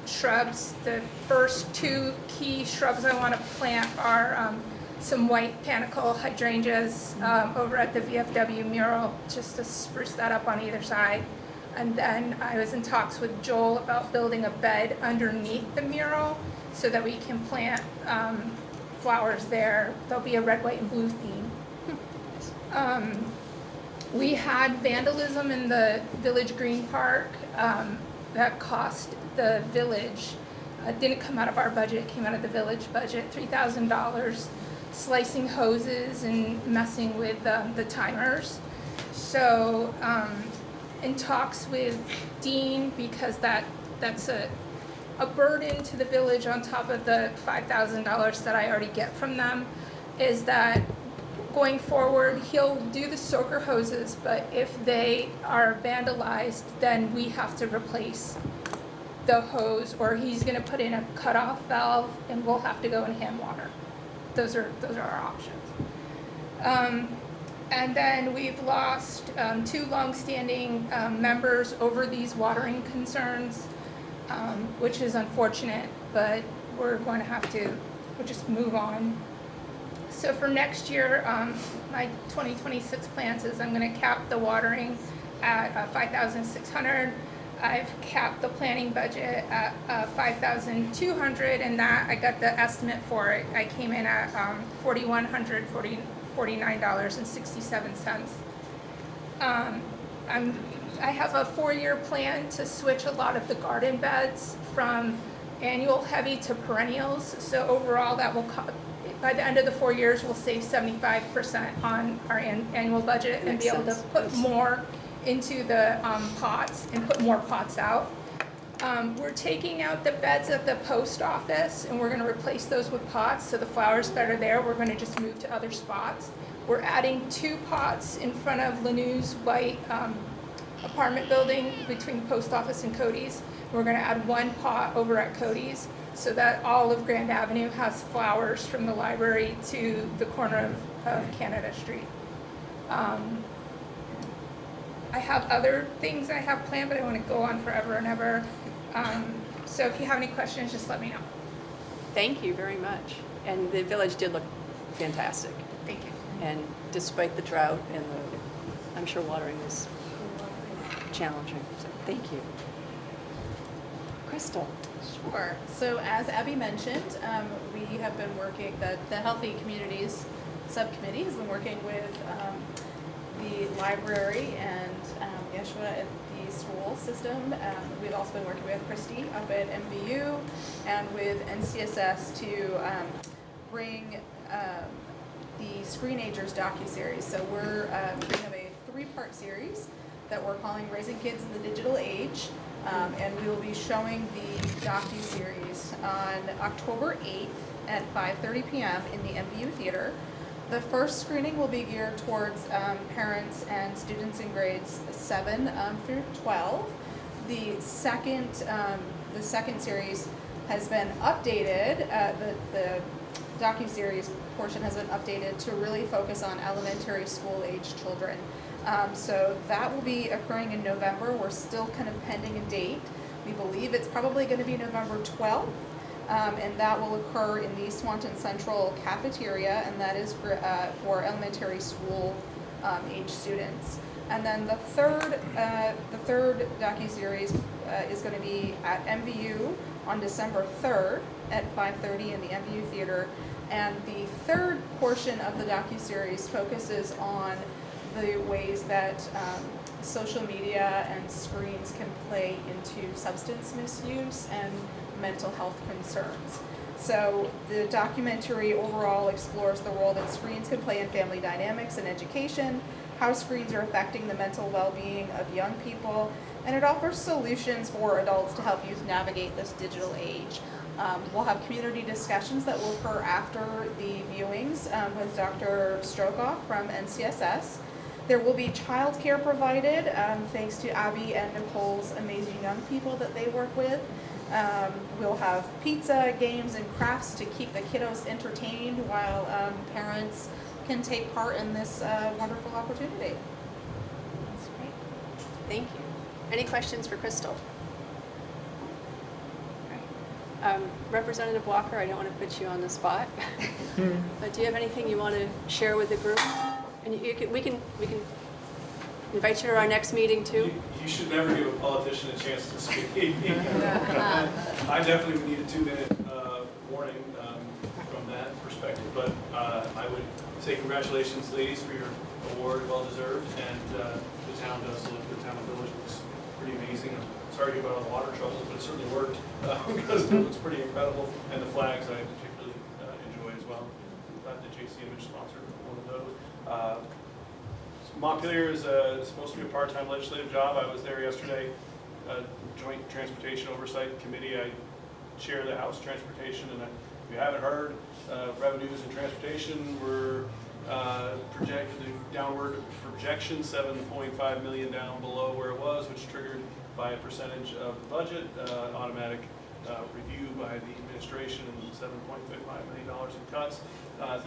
shrubs. The first 2 key shrubs I want to plant are some white panicle hydrangeas over at the VFW mural, just to spruce that up on either side. And then I was in talks with Joel about building a bed underneath the mural so that we can plant flowers there. There'll be a red, white, and blue theme. We had vandalism in the Village Green Park that cost the village. It didn't come out of our budget, it came out of the village budget, $3,000, slicing hoses and messing with the timers. So in talks with Dean, because that's a burden to the village on top of the $5,000 that I already get from them, is that going forward, he'll do the soaker hoses, but if they are vandalized, then we have to replace the hose, or he's gonna put in a cutoff valve and we'll have to go and hand water. Those are our options. And then we've lost 2 longstanding members over these watering concerns, which is unfortunate, but we're going to have to just move on. So for next year, my 2026 plans is I'm going to cap the watering at $5,600. I've capped the planning budget at $5,200, and that I got the estimate for it. I came in at $4,149.67. I have a 4-year plan to switch a lot of the garden beds from annual heavy to perennials. So overall, that will by the end of the 4 years, we'll save 75% on our annual budget and Makes be able to sense. put more into the pots and put more pots out. We're taking out the beds at the post office and we're gonna replace those with pots, so the flowers that are there, we're gonna just move to other spots. We're adding 2 pots in front of Lanew's white apartment building between the post office and Cody's. We're gonna add 1 pot over at Cody's so that all of Grand Avenue has flowers from the library to the corner of Canada Street. I have other things I have planned, but I want to go on forever and ever. So if you have any questions, just let me know. Thank you very much. And the village did look fantastic. Thank you. And despite the drought and I'm sure watering is challenging, so thank you. Crystal. Sure. So as Abby mentioned, we have been working, the Healthy Communities Subcommittee has been working with the library and Yeshua at the school system. We've also been working with Christy up at MVU and with NCSS to bring the Screenagers docuseries. So we have a 3-part series that we're calling Raising Kids in the Digital Age. And we will be showing the docuseries on October 8th at 5:30 p.m. in the MVU Theater. The first screening will be geared towards parents and students in grades 7 through 12. The second series has been updated. The docuseries portion has been updated to really focus on elementary school age children. So that will be occurring in November. We're still kind of pending a date. We believe it's probably going to be November 12th. And that will occur in the Swanton Central cafeteria, and that is for elementary school age students. And then the third docuseries is going to be at MVU on December 3rd at 5:30 in the MVU Theater. And the third portion of the docuseries focuses on the ways that social media and screens can play into substance misuse and mental health concerns. So the documentary overall explores the role that screens can play in family dynamics and education, how screens are affecting the mental well-being of young people, and it offers solutions for adults to help youth navigate this digital age. We'll have community discussions that will occur after the viewings with Dr. Strokoff from NCSS. There will be childcare provided thanks to Abby and Nicole's amazing young people that they work with. We'll have pizza, games, and crafts to keep the kiddos entertained while parents can take part in this wonderful opportunity. That's great. Thank you. Any questions for Crystal? Okay. Representative Walker, I don't want to put you on the spot, but do you have anything you want to share with the group? And we can invite you to our next meeting too. You should never give a politician a chance to speak. I definitely would need a 2-minute warning from that perspective, but I would say congratulations, ladies, for your award, well deserved, and the town does look, the town and village looks pretty amazing. I'm sorry to hear about all the water troubles, but it certainly worked because it looks pretty incredible, and the flags I particularly enjoy as well. I'm glad the JC Image sponsored one of those. Montpelier is supposed to be a part-time legislative job. I was there yesterday, Joint Transportation Oversight Committee. I chair the House Transportation, and if you haven't heard, revenues in transportation were projected downward projection, 7.5 million down below where it was, which triggered by a percentage of the budget, automatic review by the administration, and $7.5 million in cuts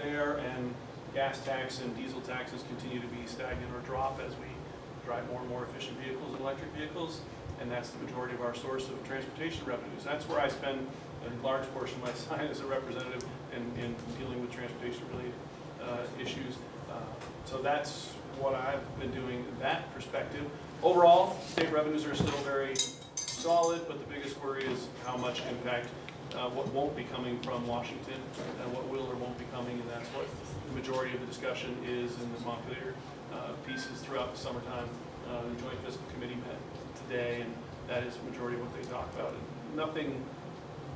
there, and gas tax and diesel taxes continue to be stagnant or drop as we drive more and more efficient vehicles and electric vehicles, and that's the majority of our source of transportation revenues. That's where I spend a large portion of my time as a representative in dealing with transportation-related issues. So that's what I've been doing in that perspective. Overall, state revenues are still very solid, but the biggest worry is how much impact what won't be coming from Washington and what will or won't be coming, and that's what the majority of the discussion is in the Montpelier pieces throughout the summertime. The Joint Fiscal Committee met today, and that is the majority of what they talk about. And nothing,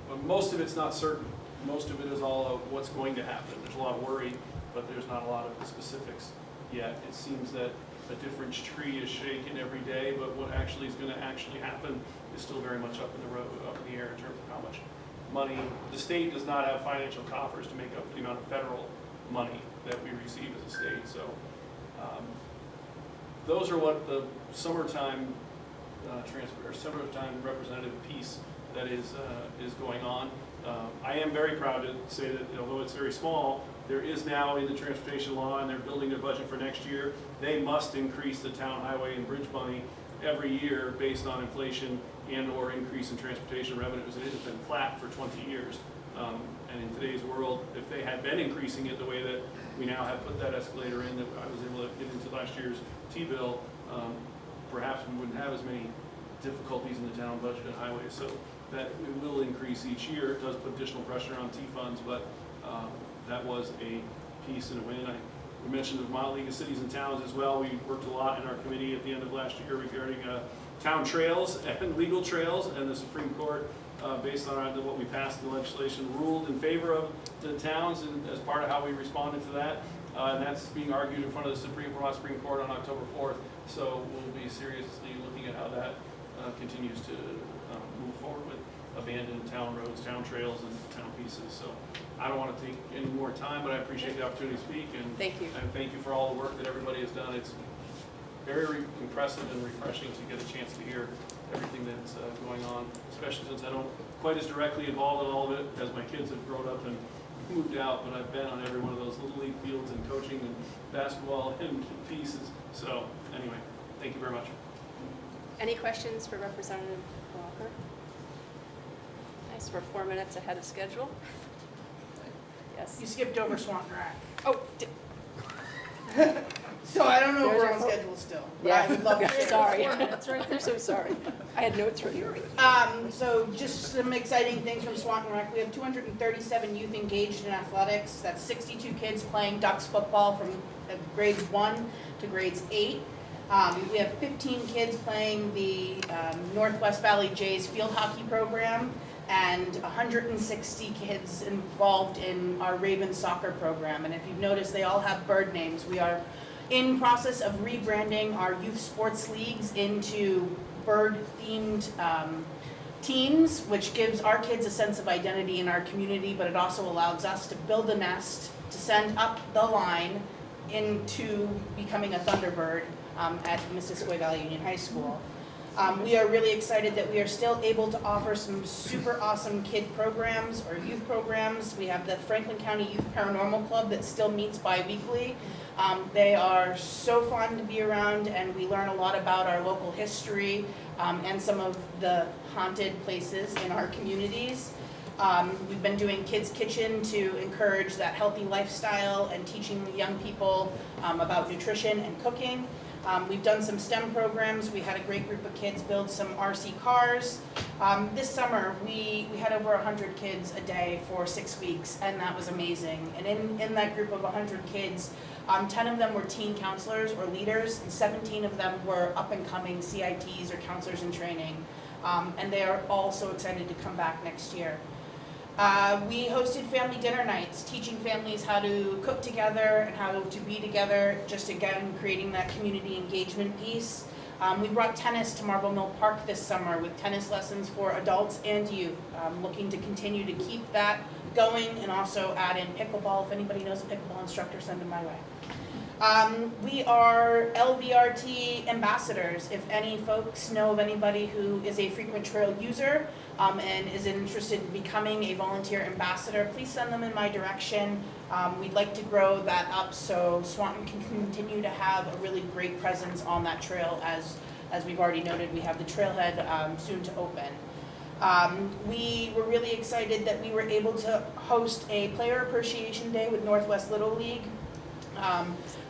well, most of it's not certain. most of it is all of what's going to happen. There's a lot of worry, but there's not a lot of the specifics yet. It seems that a different tree is shaken every day, but what actually is going to actually happen is still very much up in the air in terms of how much money. The state does not have financial coffers to make up the amount of federal money that we receive as a state. So those are what the summertime transfer or summertime representative piece that is going on. I am very proud to say that although it's very small, there is now in the transportation law, and they're building their budget for next year, they must increase the town highway and bridge money every year based on inflation and or increase in transportation revenues. It has been flat for 20 years. And in today's world, if they had been increasing it the way that we now have put that escalator in that I was able to get into last year's T-bill, perhaps we wouldn't have as many difficulties in the town budget and highways. So that it will increase each year. It does put additional pressure on T-funds, but that was a piece and a win. We mentioned the Vermont League of Cities and Towns as well. We worked a lot in our committee at the end of last year regarding town trails and legal trails, and the Supreme Court, based on what we passed in the legislation, ruled in favor of the towns and as part of how we responded to that. And that's being argued in front of the Vermont Supreme Court on October 4th. So we'll be seriously looking at how that continues to move forward with abandoned town roads, town trails, and town pieces. So I don't want to take any more time, but I appreciate the opportunity to speak. And thank you. And thank you for all the work that everybody has done. It's very impressive and refreshing to get a chance to hear everything that's going on, especially since I don't quite as directly involved in all of it as my kids have grown up and moved out, but I've been on every one of those little league fields and coaching and basketball and pieces. So anyway, thank you very much. Any questions for Representative Walker? Nice, we're 4 minutes ahead of schedule. Yes. You skipped over Swanton Rack. Oh, So I don't know if There's we're your on vote. schedule still. But yeah, I would love to share. sorry. I'm so sorry. I had notes ready. So just some exciting things from Swanton Rec. We have 237 youth engaged in athletics. That's 62 kids playing Ducks football from grades 1 to grades 8. We have 15 kids playing the Northwest Valley Jays field hockey program and 160 kids involved in our Ravens soccer program. And if you've noticed, they all have bird names. We are in process of rebranding our youth sports leagues into bird-themed teams, which gives our kids a sense of identity in our community, but it also allows us to build a nest to send up the line into becoming a Thunderbird at Missisquoi Valley Union High School. We are really excited that we are still able to offer some super awesome kid programs or youth programs. We have the Franklin County Youth Paranormal Club that still meets bi-weekly. They are so fun to be around, and we learn a lot about our local history and some of the haunted places in our communities. We've been doing Kids Kitchen to encourage that healthy lifestyle and teaching young people about nutrition and cooking. We've done some STEM programs. We had a great group of kids build some RC cars. This summer, we had over 100 kids a day for 6 weeks, and that was amazing. And in that group of 100 kids, 10 of them were teen counselors or leaders, and 17 of them were up-and-coming CITs or counselors in training. And they are all so excited to come back next year. We hosted family dinner nights, teaching families how to cook together and how to be together, just again creating that community engagement piece. We brought tennis to Marble Mill Park this summer with tennis lessons for adults and youth, looking to continue to keep that going and also add in pickleball. If anybody knows a pickleball instructor, send them my way. We are LVRT ambassadors. If any folks know of anybody who is a frequent trail user and is interested in becoming a volunteer ambassador, please send them in my direction. We'd like to grow that up so Swanton can continue to have a really great presence on that trail. As we've already noted, we have the trailhead soon to open. We were really excited that we were able to host a Player Appreciation Day with Northwest Little League.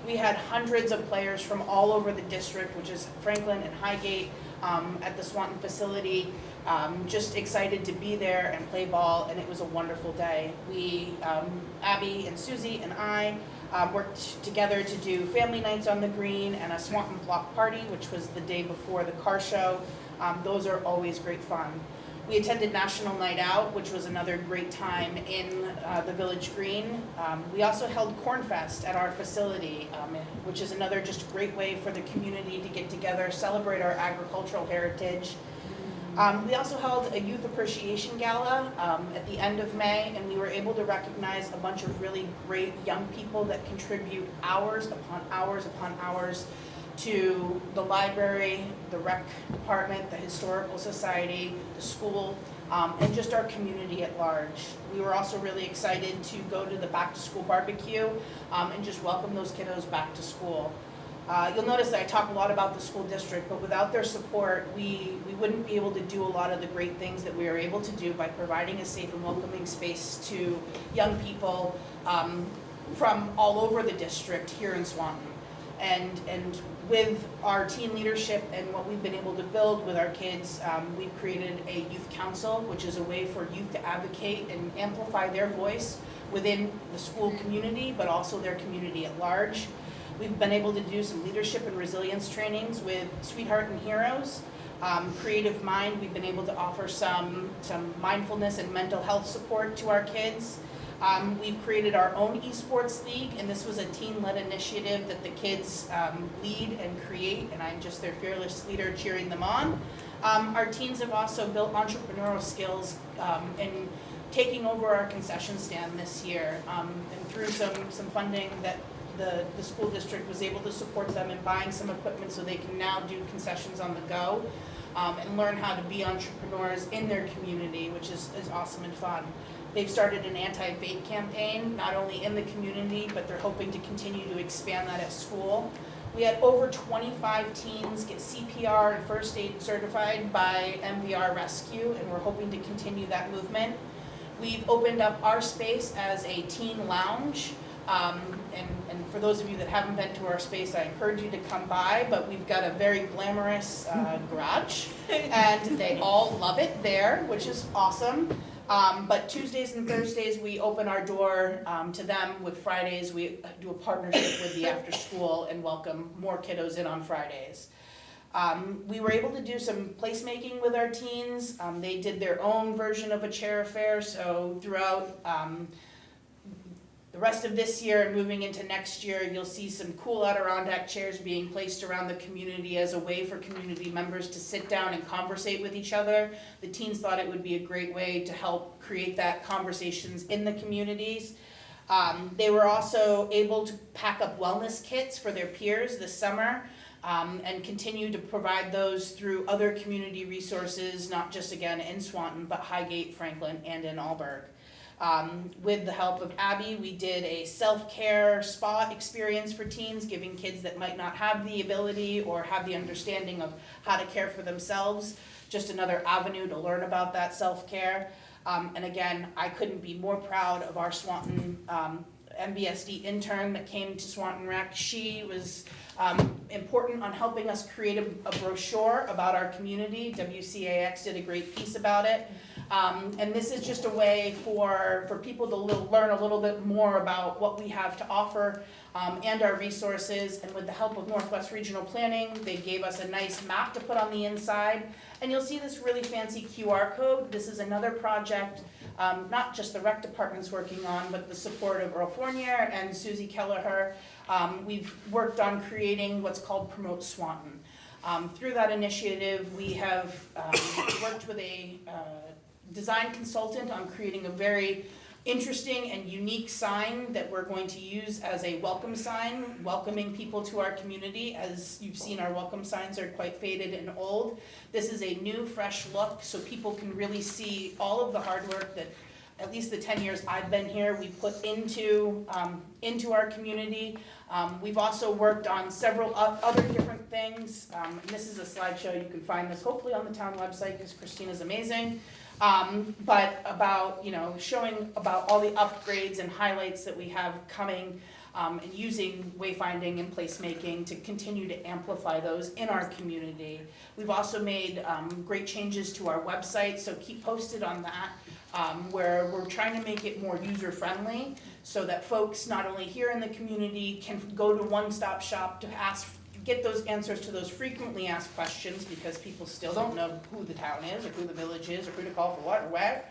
We had hundreds of players from all over the district, which is Franklin and Highgate, at the Swanton facility. Just excited to be there and play ball, and it was a wonderful day. We, Abby and Susie and I, worked together to do family nights on the green and a Swanton block party, which was the day before the car show. Those are always great fun. We attended National Night Out, which was another great time in the Village Green. We also held Corn Fest at our facility, which is another just great way for the community to get together, celebrate our agricultural heritage. We also held a Youth Appreciation Gala at the end of May, and we were able to recognize a bunch of really great young people that contribute hours upon hours upon hours to the library, the rec department, the historical society, the school, and just our community at large. We were also really excited to go to the back to school barbecue and just welcome those kiddos back to school. You'll notice that I talk a lot about the school district, but without their support, we wouldn't be able to do a lot of the great things that we are able to do by providing a safe and welcoming space to young people from all over the district here in Swanton. And with our teen leadership and what we've been able to build with our kids, we've created a youth council, which is a way for youth to advocate and amplify their voice within the school community, but also their community at large. We've been able to do some leadership and resilience trainings with Sweetheart and Heroes. Creative Mind, we've been able to offer some mindfulness and mental health support to our kids. We've created our own esports league, and this was a teen-led initiative that the kids lead and create, and I'm just their fearless leader cheering them on. Our teens have also built entrepreneurial skills in taking over our concession stand this year, and through some funding that the school district was able to support them in buying some equipment so they can now do concessions on the go and learn how to be entrepreneurs in their community, which is awesome and fun. They've started an anti-vape campaign, not only in the community, but they're hoping to continue to expand that at school. We had over 25 teens get CPR and first aid certified by MVR Rescue, and we're hoping to continue that movement. We've opened up our space as a teen lounge. And for those of you that haven't been to our space, I encourage you to come by, but we've got a very glamorous garage, and they all love it there, which is awesome. But Tuesdays and Thursdays, we open our door to them. With Fridays, we do a partnership with the after school and welcome more kiddos in on Fridays. We were able to do some placemaking with our teens. They did their own version of a chair affair, so throughout the rest of this year and moving into next year, you'll see some cool Adirondack chairs being placed around the community as a way for community members to sit down and conversate with each other. The teens thought it would be a great way to help create that conversations in the communities. They were also able to pack up wellness kits for their peers this summer and continue to provide those through other community resources, not just again in Swanton, but Highgate, Franklin, and in Alburgh. With the help of Abby, we did a self-care spa experience for teens, giving kids that might not have the ability or have the understanding of how to care for themselves, just another avenue to learn about that self-care. And again, I couldn't be more proud of our Swanton MVSD intern that came to Swanton Rec. She was important on helping us create a brochure about our community. WCAX did a great piece about it. And this is just a way for people to learn a little bit more about what we have to offer and our resources. And with the help of Northwest Regional Planning, they gave us a nice map to put on the inside. And you'll see this really fancy QR code. This is another project, not just the rec department's working on, but the support of Earl Fournier and Susie Kelleher. We've worked on creating what's called Promote Swanton. Through that initiative, we have worked with a design consultant on creating a very interesting and unique sign that we're going to use as a welcome sign, welcoming people to our community. As you've seen, our welcome signs are quite faded and old. This is a new, fresh look, so people can really see all of the hard work that at least the 10 years I've been here, we put into our community. We've also worked on several other different things. And this is a slideshow. You can find this hopefully on the town website because Christina's amazing. But about, showing about all the upgrades and highlights that we have coming and using wayfinding and placemaking to continue to amplify those in our community. We've also made great changes to our website, so keep posted on that, where we're trying to make it more user-friendly so that folks not only here in the community can go to one-stop shop to ask get those answers to those frequently asked questions, because people still don't know who the town is, or who the village is, or who to call for what, or where.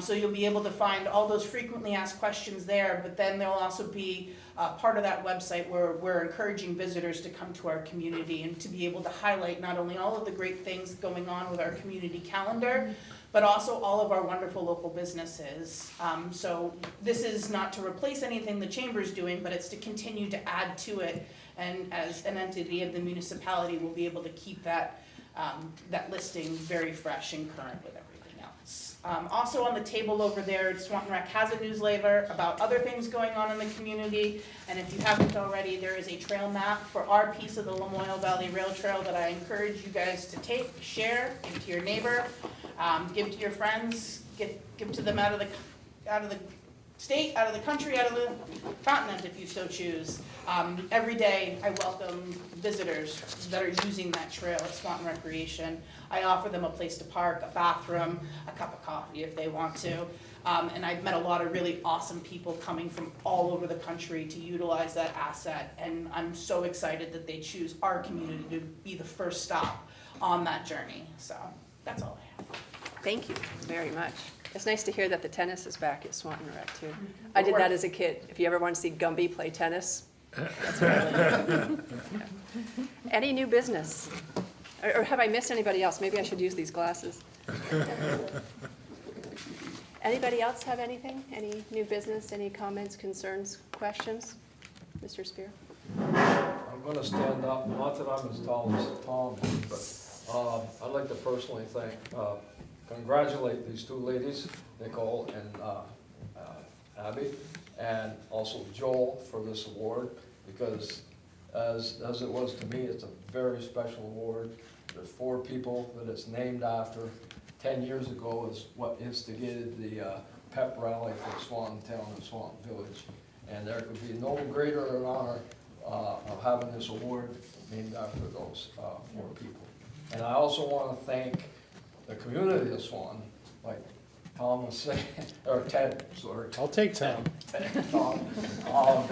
So you'll be able to find all those frequently asked questions there, but then there'll also be part of that website where we're encouraging visitors to come to our community and to be able to highlight not only all of the great things going on with our community calendar, but also all of our wonderful local businesses. So this is not to replace anything the chamber's doing, but it's to continue to add to it. And as an entity of the municipality, we'll be able to keep that, that listing very fresh and current with everything else. Also on the table over there, Swanton Rec has a newsletter about other things going on in the community. And if you haven't already, there is a trail map for our piece of the Lamoille Valley Rail Trail that I encourage you guys to take, share, give to your neighbor, give to your friends, give to them out of the state, out of the country, out of the continent, if you so choose. Every day I welcome visitors that are using that trail at Swanton Recreation. I offer them a place to park, a bathroom, a cup of coffee if they want to. And I've met a lot of really awesome people coming from all over the country to utilize that asset. And I'm so excited that they choose our community to be the first stop on that journey. So that's all I have. Thank you very much. It's nice to hear that the tennis is back at Swanton Rec too. I did that as a kid. If you ever want to see Gumby play tennis, that's where I lived. Any new business? Or have I missed anybody else? Maybe I should use these glasses. Anybody else have anything? Any new business? Any comments, concerns, questions? Mr. Spear? I'm gonna stand up, not that I'm as tall as Tom, but I'd like to personally congratulate these two ladies, Nicole and Abby, and also Joel for this award, because as it was to me, it's a very special award. There's 4 people that it's named after. 10 years ago is what instigated the pep rally for Swanton Town and Swanton Village. And there could be no greater an honor of having this award named after those 4 people. And I also want to thank the community of Swanton, like Tom was saying, or Ted, sorry. I'll take Tom. Tom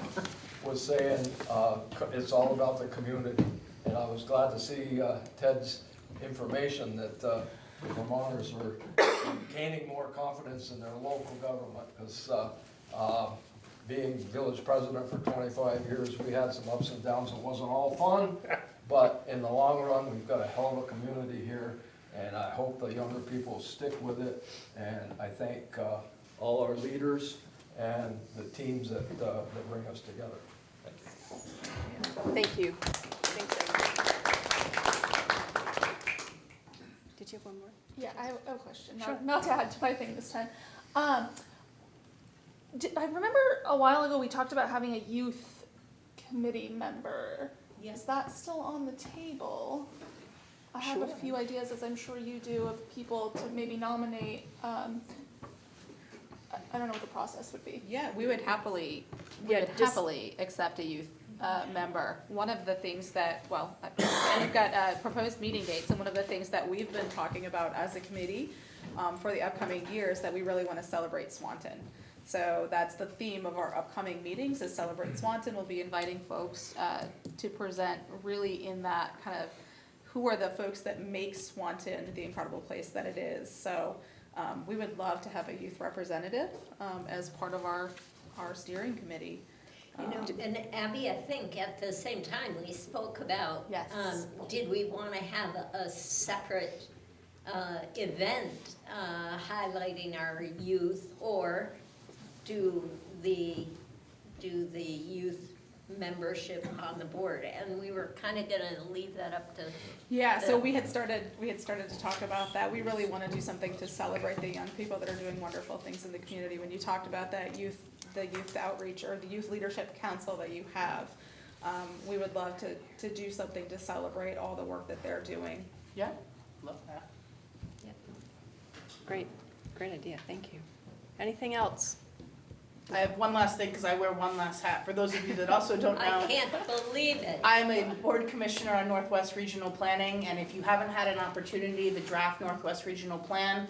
was saying it's all about the community. And I was glad to see Ted's information that Vermonters are gaining more confidence in their local government, because being village president for 25 years, we had some ups and downs. It wasn't all fun, but in the long run, we've got a hell of a community here. And I hope the younger people stick with it. And I thank all our leaders and the teams that bring us together. Thank you. Thanks, everyone. Did you have one more? Yeah, I have a question. Sure. Not to add to my thing this time. I remember a while ago we talked about having a youth committee member. Is that still on the table? I have a few ideas, as I'm sure you do, of people to maybe nominate. I don't know what the process would be. Yeah, we would happily accept a youth member. One of the things that, well, we've got proposed meeting dates, and one of the things that we've been talking about as a committee for the upcoming years, that we really want to celebrate Swanton. So that's the theme of our upcoming meetings, is Celebrate Swanton. We'll be inviting folks to present really in that kind of, who are the folks that make Swanton the incredible place that it is. So we would love to have a youth representative as part of our steering committee. You know, and Abby, I think at the same time we spoke about, did we want to have a separate event highlighting our youth, or do the youth membership on the board? And we were kind of going to leave that up to so we had started to talk about that. We really want to do something to celebrate the young people that are doing wonderful things in the community. When you talked about that the youth outreach or the youth leadership council that you have, we would love to do something to celebrate all the work that they're doing. Yeah, love that. Yep. Great idea, thank you. Anything else? I have one last thing, because I wear one last hat. For those of you that also don't know, I can't believe it. I'm a board commissioner on Northwest Regional Planning, and if you haven't had an opportunity, the draft Northwest Regional Plan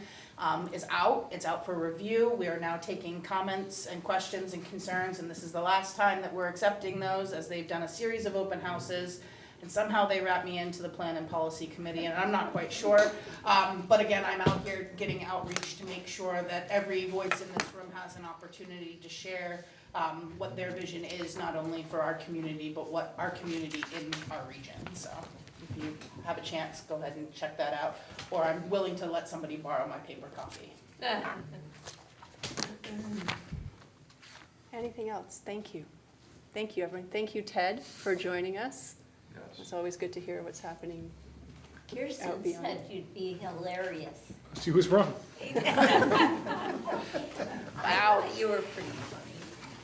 is out. It's out for review. We are now taking comments and questions and concerns, and this is the last time that we're accepting those, as they've done a series of open houses. and somehow they wrap me into the Plan and Policy Committee, and I'm not quite sure. But again, I'm out here getting outreach to make sure that every voice in this room has an opportunity to share what their vision is, not only for our community, but what our community in our region. So if you have a chance, go ahead and check that out, or I'm willing to let somebody borrow my paper copy. Anything else? Thank you. Thank you, everyone. Thank you, Ted, for joining us. It's always good to hear what's happening. Kirsten said you'd be hilarious. She was wrong. Wow. You were pretty funny.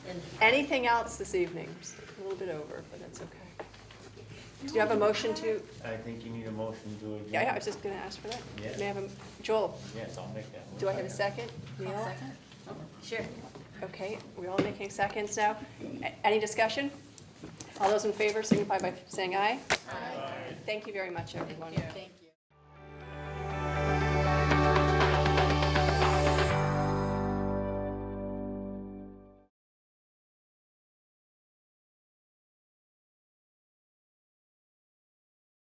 And Anything else this evening? Just a little bit over, but that's okay. Do you have a motion to? I think you need a motion to adjourn. Yeah, I was just going to ask for that. Yeah. May I have a, Joel? Yes, I'll make that. Do I have a second? Neil? second? Sure. Okay, we're all making seconds now. Any discussion? All those in favor signify by saying aye. Aye. Thank you very much, everyone. Thank you.